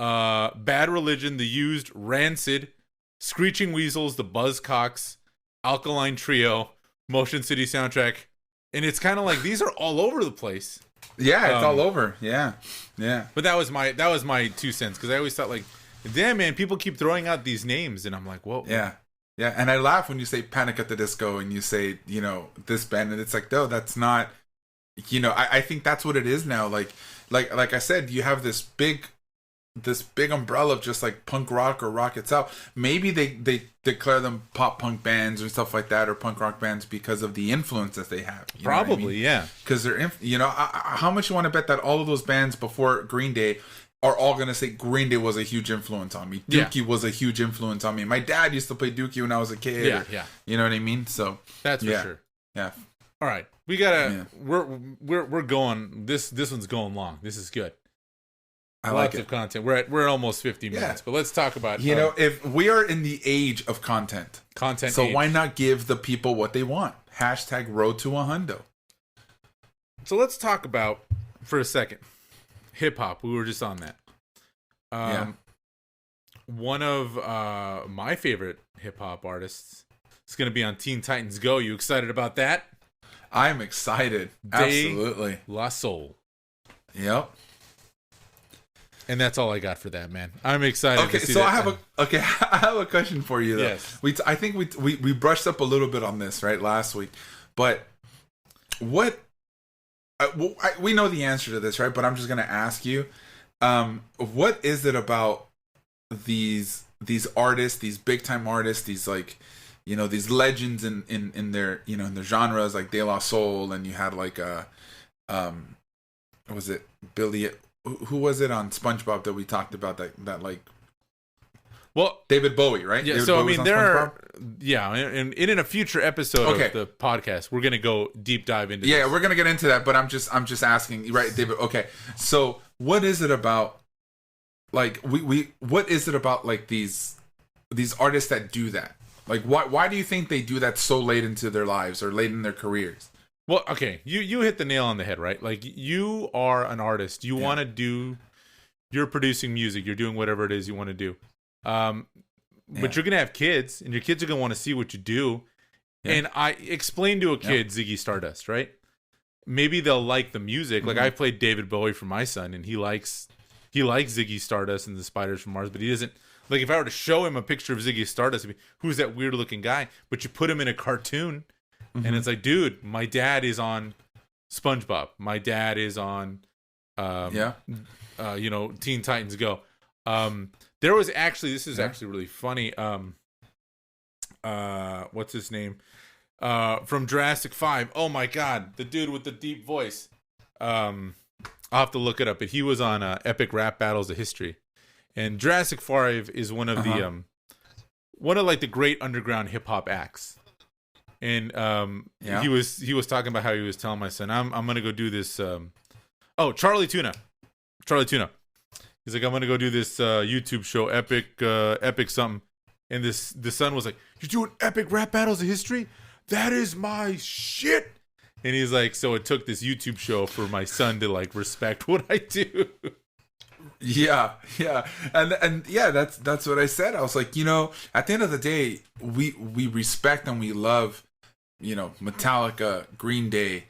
Bad Religion, The Used, Rancid, Screeching Weasels, The Buzzcocks, Alkaline Trio, Motion City Soundtrack. And it's kind of like, these are all over the place. Yeah, it's all over. Yeah. But that was my 2 cents, because I always thought like, damn man, people keep throwing out these names, and I'm like, whoa. Yeah. And I laugh when you say Panic at the Disco and you say, this band, and it's like, no, that's not. I think that's what it is now. Like I said, you have this big this big umbrella of just like punk rock or rock itself. Maybe they declare them pop punk bands or stuff like that, or punk rock bands because of the influence that they have. Probably, yeah. Because they're, how much you want to bet that all of those bands before Green Day are all going to say Green Day was a huge influence on me. Dookie was a huge influence on me. My dad used to play Dookie when I was a kid. Yeah. You know what I mean? So that's for sure. Yeah. All right. We gotta. Yeah. We're going. This one's going long. This is good. I Lots like of content. We're at almost 50 minutes, but let's talk about. If we are in the age of content, so age. Why not give the people what they want? # Road to a Hundo. So let's talk about for a second hip hop. We were just on that. One of my favorite hip hop artists is going to be on Teen Titans Go. You excited about that? I'm excited. Absolutely. De La Soul. Yep. And that's all I got for that, man. I'm excited. Okay, to see so that. I have a question for you though. Yes. I think we brushed up a little bit on this right last week, but what we know the answer to this, right? But I'm just gonna ask you, what is it about these artists, these big time artists, these like, these legends in their in their genres, like De La Soul, and you had like was it Billy? Who was it on SpongeBob that we talked about that like? Well, David Bowie, right? Yeah. David So Bowie I mean, there are and in a future episode of the podcast, we're gonna go deep dive into. Yeah, this. we're gonna get into that, but I'm just asking, right, David? Okay, so what is it about? Like what is it about like these artists that do that? Like why do you think they do that so late into their lives or late in their careers? Well, okay, you hit the nail on the head, right? Like you are an artist. You want to do. You're producing music. You're doing whatever it is you want to do. But you're gonna have kids, and your kids are gonna want to see what you do. Yeah. And I explained to a kid Ziggy Stardust, right? Maybe they'll like the music. Like I played David Bowie for my son, and he likes Ziggy Stardust and the Spiders from Mars, but he doesn't like. If I were to show him a picture of Ziggy Stardust, he'd be, who's that weird looking guy? But you put him in a cartoon. And it's like, dude, my dad is on SpongeBob. My dad is on, Teen Titans Go. There was actually, this is actually really funny. What's his name? From Jurassic 5. Oh my God, the dude with the deep voice. I'll have to look it up. But he was on Epic Rap Battles of History, and Jurassic 5 is one of the like the great underground hip hop acts. And he was talking about how he was telling my son, I'm gonna go do this. Charlie Tuna. He's like, I'm gonna go do this YouTube show, epic something. And the son was like, you're doing Epic Rap Battles of History? That is my shit. And he's like, so it took this YouTube show for my son to like respect what I do. Yeah. And yeah, that's what I said. I was like, at the end of the day, we respect and we love, Metallica, Green Day,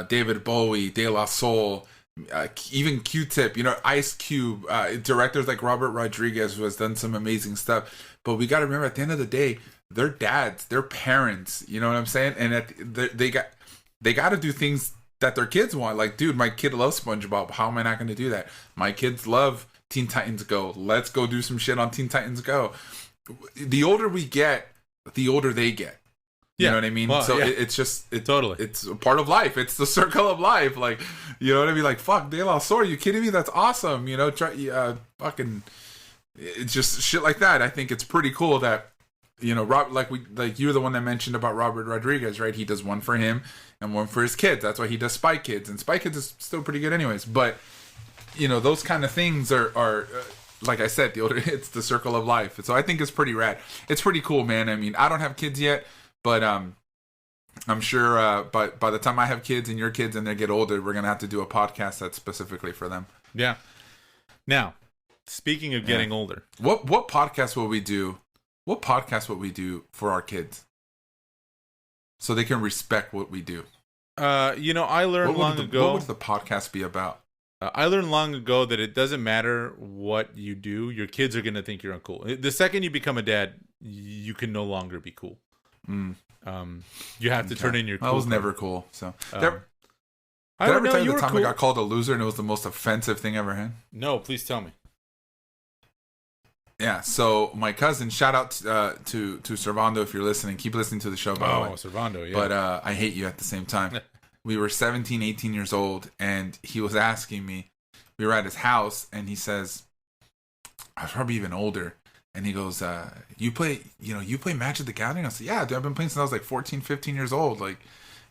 David Bowie, De La Soul, even Q-Tip, Ice Cube, directors like Robert Rodriguez, who has done some amazing stuff. But we got to remember, at the end of the day, they're dads, they're parents, you know what I'm saying? And they got to do things that their kids want. Like, dude, my kid loves SpongeBob. How am I not going to do that? My kids love Teen Titans Go. Let's go do some shit on Teen Titans Go. The older we get, the older they get. You know what I mean? Well, it's just totally. It's a part of life. It's the circle of life. Like, you know what I mean? Like, fuck, De La Soul, are you kidding me? That's awesome. Fucking, it's just shit like that. I think it's pretty cool that, Rob, like you're the one that mentioned about Robert Rodriguez, right? He does one for him and one for his kids. That's why he does Spy Kids, and Spy Kids is still pretty good, anyways. But those kind of things are like I said, the older it's the circle of life. So I think it's pretty rad. It's pretty cool, man. I mean, I don't have kids yet, but I'm sure by the time I have kids and your kids and they get older, we're gonna have to do a podcast that's specifically for them. Yeah. Now, speaking of getting older, what podcast will we do? What podcast would we do for our kids so they can respect what we do? I learned long ago. What would the podcast be about? I learned long ago that it doesn't matter what you do. Your kids are going to think you're uncool. The second you become a dad, you can no longer be cool. You have to turn in your cool. I was never cool. So did I ever ever tell you were the time cool. I got called a loser and it was the most offensive thing I ever had? No, please tell me. Yeah, so my cousin, shout out to Servando if you're listening. Keep listening to the show, by the way. Oh, Servando, yeah. But I hate you at the same time. We were 17, 18 years old, and he was asking me, we were at his house, and he says, I was probably even older, and he goes, you play Magic the Gathering? I said, yeah, dude, I've been playing since I was like 14, 15 years old. Like,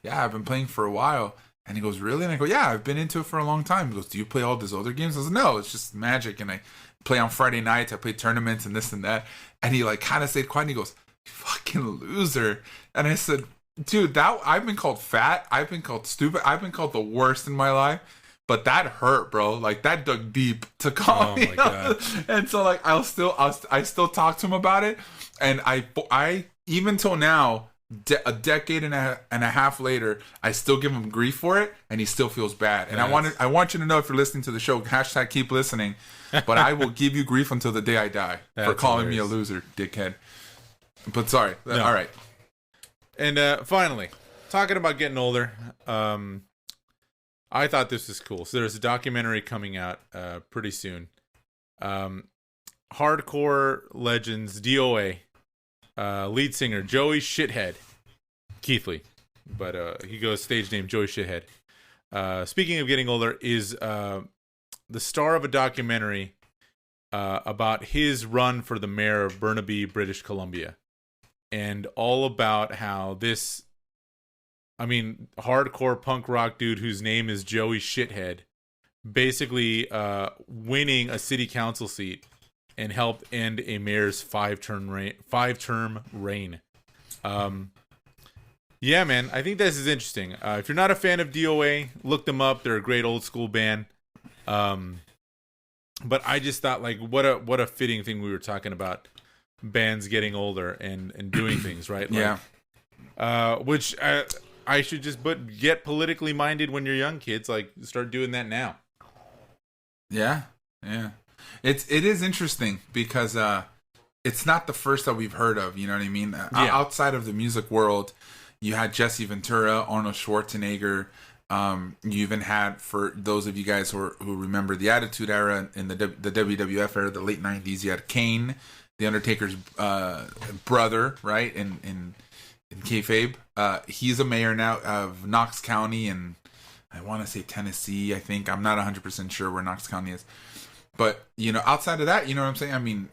yeah, I've been playing for a while. And he goes, really? And I go, yeah, I've been into it for a long time. He goes, do you play all these other games? I was like, no, it's just Magic, and I play on Friday nights. I play tournaments and this and that. And he like kind of stayed quiet, and he goes, you fucking loser. And I said, dude, that I've been called fat. I've been called stupid. I've been called the worst in my life. But that hurt, bro. Like that dug deep to call me. God. And so like I still talk to him about it. And I even till now, a decade and a half later, I still give him grief for it, and he still feels bad. And I want you to know, if you're listening to the show, hashtag keep listening. But I will give you grief until the day I die for calling me a loser, dickhead. But sorry. No. All right. And finally, talking about getting older, I thought this was cool. So there's a documentary coming out pretty soon. Hardcore Legends DOA. Lead singer Joey Shithead Keithley, but he goes stage name Joey Shithead. Speaking of getting older, is the star of a documentary about his run for the mayor of Burnaby, British Columbia, and all about how this, hardcore punk rock dude whose name is Joey Shithead, basically winning a city council seat and helped end a mayor's five-term reign. Yeah, man, I think this is interesting. If you're not a fan of DOA, look them up. They're a great old school band. But I just thought, like, what a fitting thing we were talking about bands getting older and doing things, right? Like, yeah. Which I should just get politically minded when you're young, kids. Like, start doing that now. Yeah, yeah. It is interesting because it's not the first that we've heard of. You know what I mean? Yeah. Outside of the music world, you had Jesse Ventura, Arnold Schwarzenegger. You even had, for those of you guys who remember the Attitude Era in the WWF era, the late 90s, you had Kane, The Undertaker's brother, right? In kayfabe. He's a mayor now of Knox County, and I want to say Tennessee, I think. I'm not 100% sure where Knox County is. But, you know, outside of that, you know what I'm saying? I mean,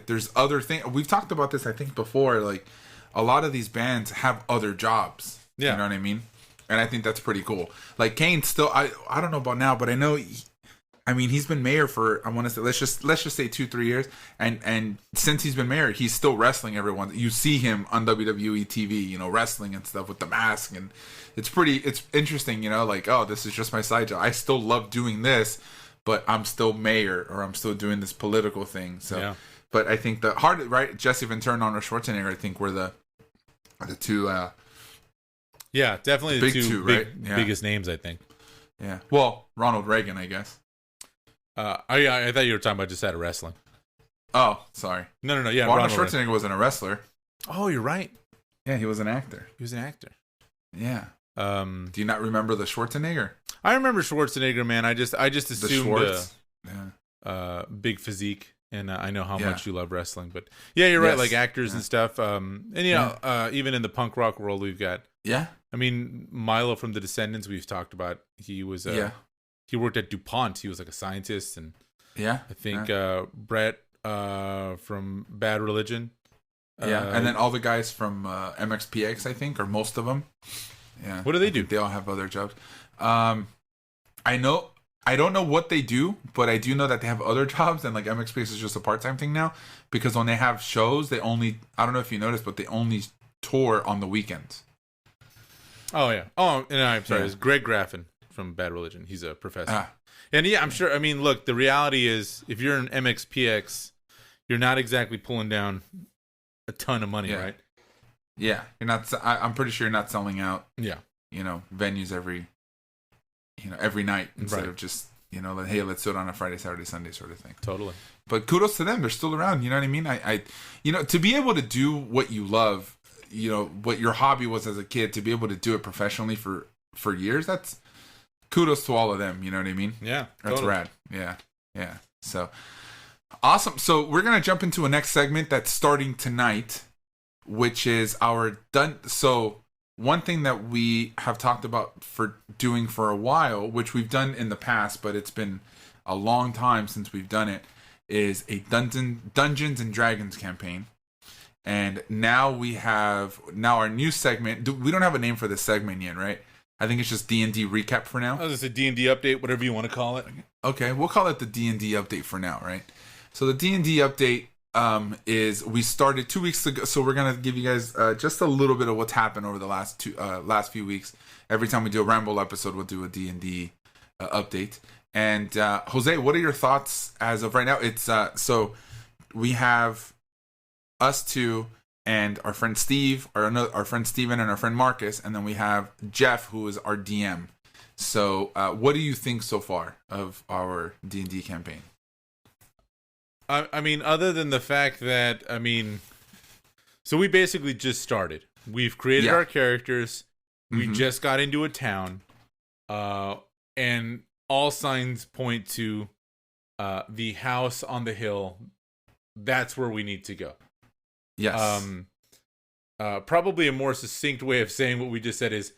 there's other things. We've talked about this, I think, before. Like, a lot of these bands have other jobs. Yeah. You know what I mean? And I think that's pretty cool. Like, Kane still, I don't know about now, but I know, he's been mayor for, I want to say, let's just say 2-3 years. And since he's been mayor, he's still wrestling everyone. You see him on WWE TV, you know, wrestling and stuff with the mask. And it's interesting, you know, like, oh, this is just my side job. I still love doing this, but I'm still mayor, or I'm still doing this political thing. So, yeah. But I think right, Jesse Ventura and Arnold Schwarzenegger, I think, were the two. Yeah, definitely the two right? Biggest names, I think. Yeah. Well, Ronald Reagan, I guess. I thought you were talking about just out of wrestling. Oh, sorry. No. Yeah, Arnold Schwarzenegger wasn't a wrestler. Oh, you're right. Yeah, he was an actor. Yeah. Do you not remember the Schwarzenegger? I remember Schwarzenegger, man. I just assumed big physique, and I know how much you love wrestling. But yeah, you're right. Like actors and stuff. And you know, even in the punk rock world, we've got Milo from the Descendants. We've talked about. He was he worked at DuPont. He was like a scientist, and I think Brett from Bad Religion. And then all the guys from MXPX, I think, or most of them. Yeah. What do they do? They all have other jobs. I don't know what they do, but I do know that they have other jobs, and like MXPX is just a part-time thing now, because when they have shows, I don't know if you noticed, but they only tour on the weekends. Oh yeah. Oh, and I'm sorry, it's Greg Graffin from Bad Religion. He's a professor. And yeah, I'm sure. I mean, look, the reality is, if you're an MXPX, you're not exactly pulling down a ton of money, right? Yeah, you're not. I'm pretty sure you're not selling out. Yeah, you know, venues every night instead of just, you know, like, hey, let's do it on a Friday, Saturday, Sunday sort of thing. Totally. But kudos to them; they're still around. You know what I mean? I you know, to be able to do what you love, you know, what your hobby was as a kid, to be able to do it professionally for years, that's kudos to all of them. You know what I mean? Yeah, that's rad. Yeah. So, Awesome. So we're gonna jump into a next segment that's starting tonight, which is our done. So one thing that we have talked about for doing for a while, which we've done in the past, but it's been a long time since we've done it, is a Dungeons and Dragons campaign. And now we have our new segment. We don't have a name for this segment yet, right? I think it's just D&D recap for now. Oh, this is a D&D update, whatever you want to call it. Okay, we'll call it the D&D update for now, right? So the D&D update is we started 2 weeks ago. So we're gonna give you guys just a little bit of what's happened over the last few weeks. Every time we do a Ramble episode, we'll do a D&D update. And Jose, what are your thoughts as of right now? It's so we have us two and our friend Steve, our friend Steven, and our friend Marcus, and then we have Jeff, who is our DM. So what do you think so far of our D&D campaign? I mean, other than the fact that, so we basically just started. We've created our characters. We just got into a town. And all signs point to the house on the hill. That's where we need to go. Yes. Probably a more succinct way of saying what we just said is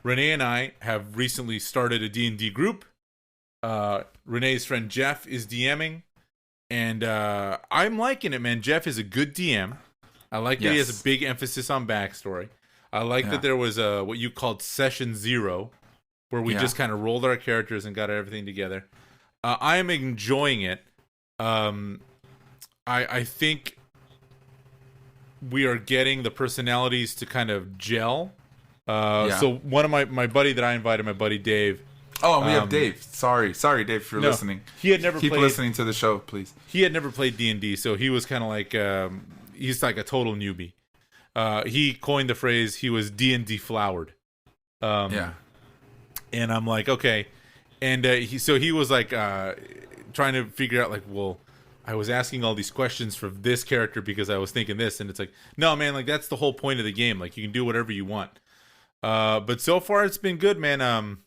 Renee and I have recently started a D&D group. Renee's friend Jeff is DMing. And I'm liking it, man. Jeff is a good DM. I like that he has a big emphasis on backstory. I like that there was what you called Session 0, where we just kind of rolled our characters and got everything together. I am enjoying it. I think we are getting the personalities to kind of gel. So one of my buddy that I invited, my buddy Dave. Oh, and we have Dave. Sorry, Dave, if you're listening. He had never Keep listening to the show, please. He had never played D&D, so he was kind of like he's like a total newbie. He coined the phrase. He was D&D flowered. And I'm like, okay. And he was like trying to figure out like, well, I was asking all these questions for this character because I was thinking this, and it's like, no, man, like that's the whole point of the game. Like you can do whatever you want. But so far it's been good, man.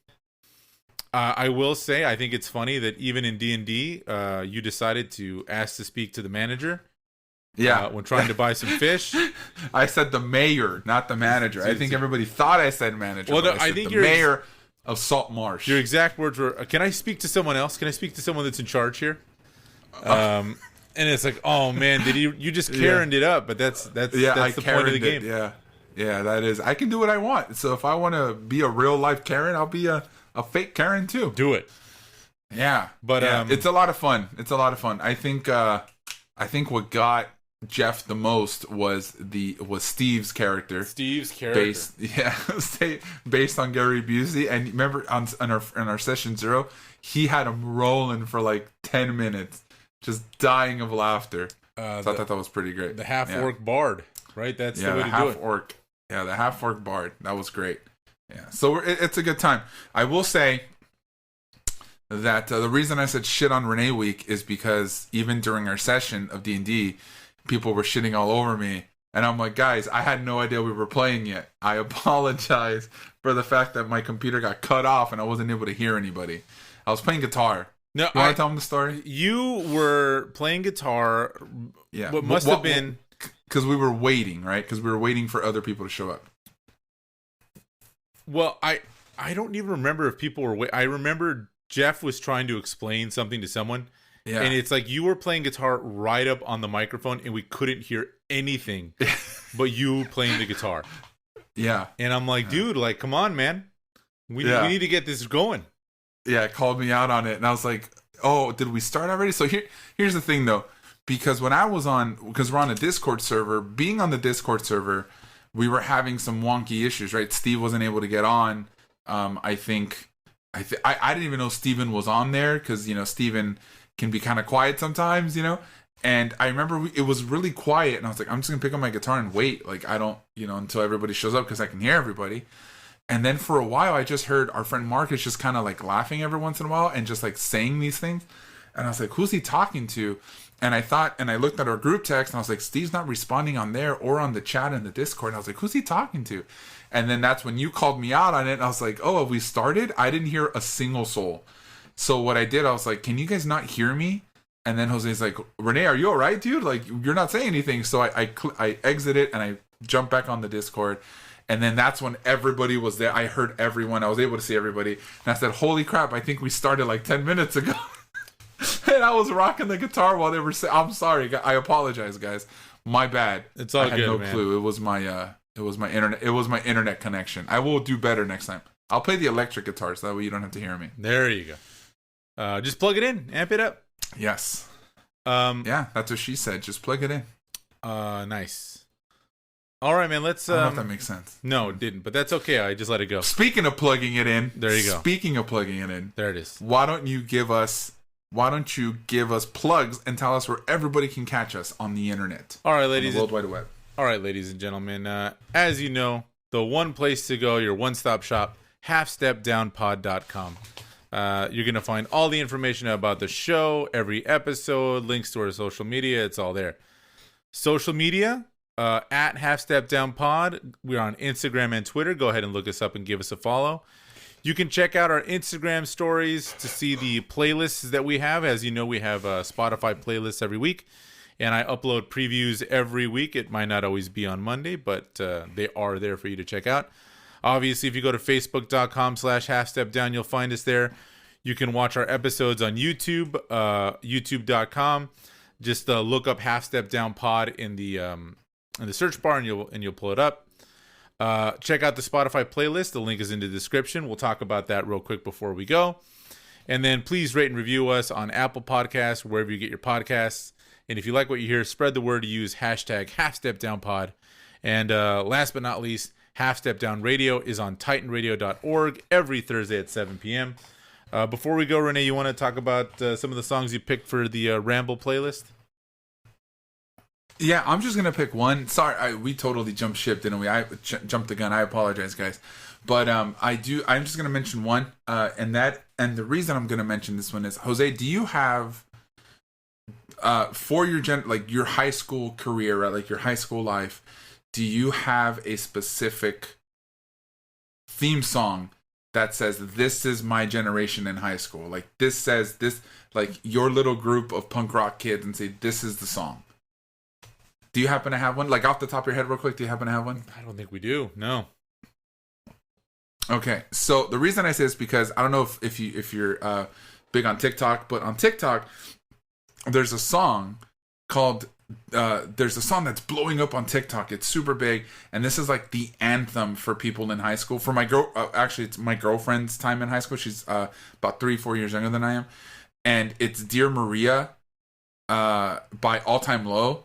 I will say, I think it's funny that even in D&D, you decided to ask to speak to the manager. Yeah. When trying to buy some fish. I said the mayor, not the manager. I think everybody thought I said manager. Well, no, I think the mayor of Salt Marsh. Your exact words were, can I speak to someone else? Can I speak to someone that's in charge here? And it's like, oh man, did you just Karen'd it up? But that's the point of the game. Yeah, that is. I can do what I want. So if I want to be a real life Karen, I'll be a fake Karen too. Do it. Yeah, but it's a lot of fun. I think what got Jeff the most was Steve's character. Based on Gary Busey. And remember in our session 0, he had him rolling for like 10 minutes, just dying of laughter. So I thought that was pretty great. The half-orc bard, right? That's the way to do it. Orc. Yeah, the half-orc bard. That was great. Yeah, so it's a good time. I will say that the reason I said shit on Renee Week is because even during our session of D&D, people were shitting all over me. And I'm like, guys, I had no idea we were playing yet. I apologize for the fact that my computer got cut off and I wasn't able to hear anybody. I was playing guitar. No, you want to tell them the story? You were playing guitar. Yeah. What must have been... Because we were waiting, right? Because we were waiting for other people to show up. Well, I don't even remember if people were... I remember Jeff was trying to explain something to someone. Yeah. And it's like you were playing guitar right up on the microphone and we couldn't hear anything but you playing the guitar. Yeah. And I'm like, dude, like, come on, man. We need to get this going. Yeah, it called me out on it. And I was like, oh, did we start already? So here's the thing, though. Because when I was because we're on a Discord server, being on the Discord server, we were having some wonky issues, right? Steve wasn't able to get on. I didn't even know Steven was on there because, Steven can be kind of quiet sometimes, And I remember it was really quiet, and I was like, I'm just going to pick up my guitar and wait. Like, I don't, until everybody shows up because I can hear everybody. And then for a while, I just heard our friend Marcus just kind of like laughing every once in a while and just like saying these things. And I was like, who's he talking to? And I looked at our group text and I was like, Steve's not responding on there or on the chat in the Discord. And I was like, who's he talking to? And then that's when you called me out on it. And I was like, oh, have we started? I didn't hear a single soul. So what I did, I was like, can you guys not hear me? And then Jose's like, Renee, are you all right, dude? Like, you're not saying anything. So I exit it and I jump back on the Discord. And then that's when everybody was there. I heard everyone. I was able to see everybody. And I said, holy crap, I think we started like 10 minutes ago. And I was rocking the guitar while they were saying, I'm sorry. I apologize, guys. My bad. It's all good, man. I had no clue. It was my internet. It was my internet connection. I will do better next time. I'll play the electric guitar so that way you don't have to hear me. There you go. Just plug it in. Amp it up. Yes. Yeah, that's what she said. Just plug it in. Nice. All right, man. Let's. I don't know if that makes sense. No, it didn't. But that's okay. I just let it go. Speaking of plugging it in, there you go. Speaking of plugging it in, there it is. Why don't you give us plugs and tell us where everybody can catch us on the internet? All right, ladies. On the World Wide Web. All right, ladies and gentlemen. As you know, the one place to go, your one-stop shop, halfstepdownpod.com. You're going to find all the information about the show, every episode, links to our social media. It's all there. Social media, at halfstepdownpod. We're on Instagram and Twitter. Go ahead and look us up and give us a follow. You can check out our Instagram stories to see the playlists that we have. As you know, we have Spotify playlists every week, and I upload previews every week. It might not always be on Monday, but they are there for you to check out. Obviously, if you go to facebook.com/halfstepdown, you'll find us there. You can watch our episodes on YouTube, youtube.com. Just look up Half Step Down Pod in the search bar, and you'll pull it up. Check out the Spotify playlist. The link is in the description. We'll talk about that real quick before we go. And then please rate and review us on Apple Podcasts, wherever you get your podcasts. And if you like what you hear, spread the word. Use hashtag HalfStepDownPod. And last but not least, Half Step Down Radio is on titanradio.org every Thursday at 7 p.m. Before we go, Renee, you want to talk about some of the songs you picked for the Ramble playlist? Yeah, I'm just going to pick one. Sorry, we totally jumped ship, didn't we? I jumped the gun. I apologize, guys. But I'm just going to mention one. And the reason I'm going to mention this one is, Jose, do you have, for your your high school career, right, like your high school life, do you have a specific theme song that says, this is my generation in high school? Like, this says this, like your little group of punk rock kids, and say, this is the song. Do you happen to have one? Like, off the top of your head real quick, do you happen to have one? I don't think we do. No. Okay. So the reason I say this is because I don't know if you're big on TikTok, but on TikTok, there's a song called, there's a song that's blowing up on TikTok. It's super big. And this is like the anthem for people in high school. For my girl, actually, it's my girlfriend's time in high school. She's about 3-4 years younger than I am. And it's Dear Maria by All Time Low.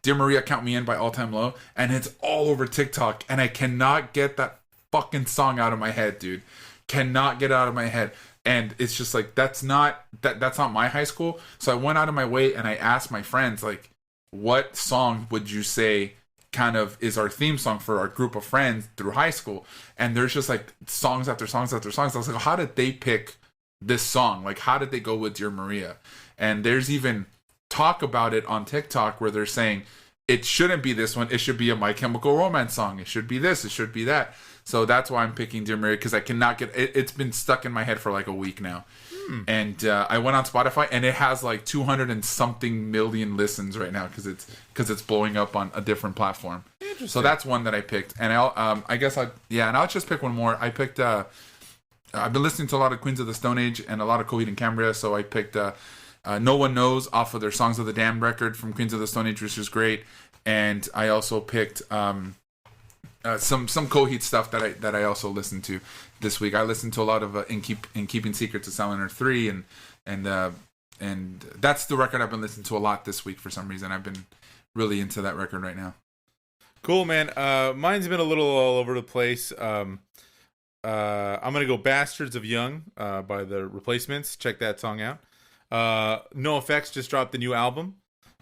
Dear Maria, Count Me In by All Time Low. And it's all over TikTok. And I cannot get that fucking song out of my head, dude. Cannot get it out of my head. And it's just like, that's not my high school. So I went out of my way and I asked my friends, like, what song would you say kind of is our theme song for our group of friends through high school? And there's just like songs after songs after songs. I was like, how did they pick this song? Like, how did they go with Dear Maria? And there's even talk about it on TikTok where they're saying it shouldn't be this one. It should be a My Chemical Romance song. It should be this. It should be that. So that's why I'm picking Dear Maria, because I cannot get it. It's been stuck in my head for like a week now. And I went on Spotify and it has like 200 and something million listens right now because it's blowing up on a different platform. So that's one that I picked. And I'll just pick one more. I picked I've been listening to a lot of Queens of the Stone Age and a lot of Coheed and Cambria, so I picked No One Knows off of their Songs of the Damned record from Queens of the Stone Age, which is great. And I also picked some Coheed stuff that I also listened to this week. I listened to a lot of In Keeping Secrets of Silent Earth 3, and that's the record I've been listening to a lot this week for some reason. I've been really into that record right now. Cool, man. Mine's been a little all over the place. I'm gonna go "Bastards of Young" by the Replacements. Check that song out. No Effects just dropped the new album,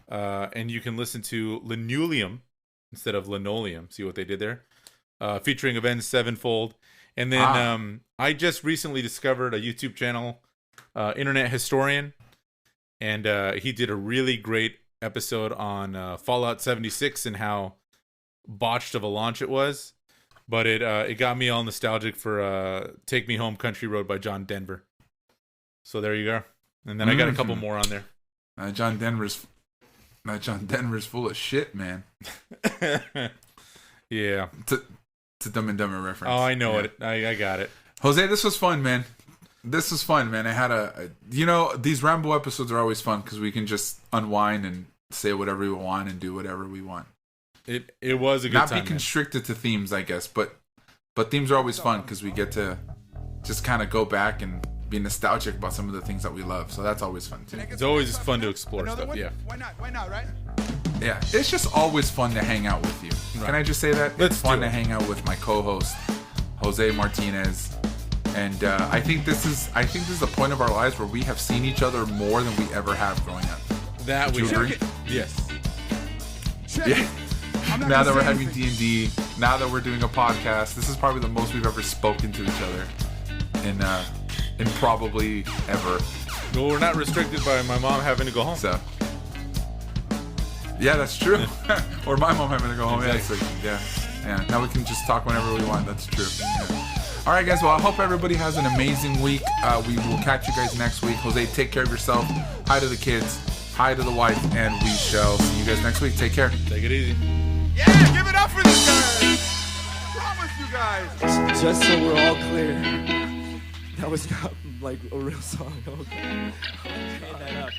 and you can listen to Linoleum instead of Linoleum. See what they did there? Featuring Avenged Sevenfold. And then I just recently discovered a YouTube channel, Internet Historian, and he did a really great episode on Fallout 76 and how botched of a launch it was. But it got me all nostalgic for Take Me Home Country Road by John Denver. So there you go. And then I got a couple more on there. John Denver's full of shit, man. Yeah. It's a Dumb and Dumber reference. Oh, I know it. I got it. Jose, this was fun, man. I had these Rambo episodes are always fun because we can just unwind and say whatever we want and do whatever we want. It was a good time. Not be constricted to themes, I guess, but themes are always fun because we get to just kind of go back and be nostalgic about some of the things that we love. So that's always fun too. It's always fun to explore stuff. Yeah. Why not, right? Yeah, it's just always fun to hang out with you. Right. Can I just say that? It's fun to hang out with my co-host, Jose Martinez. And I think this is the point of our lives where we have seen each other more than we ever have growing up. That we agree? Yes. Yeah. Now that we're having D&D, now that we're doing a podcast, this is probably the most we've ever spoken to each other in probably ever. Well, we're not restricted by my mom having to go home. So. Yeah, that's true. Or my mom having to go home. Exactly. Yeah. Now we can just talk whenever we want. That's true. Yeah. All right, guys. Well, I hope everybody has an amazing week. We will catch you guys next week. Jose, take care of yourself. Hi to the kids. Hi to the wife. And we shall see you guys next week. Take care. Take it easy. Yeah, give it up for this guy. I promise you guys. Just so we're all clear, that was not like a real song. Okay. I made that up.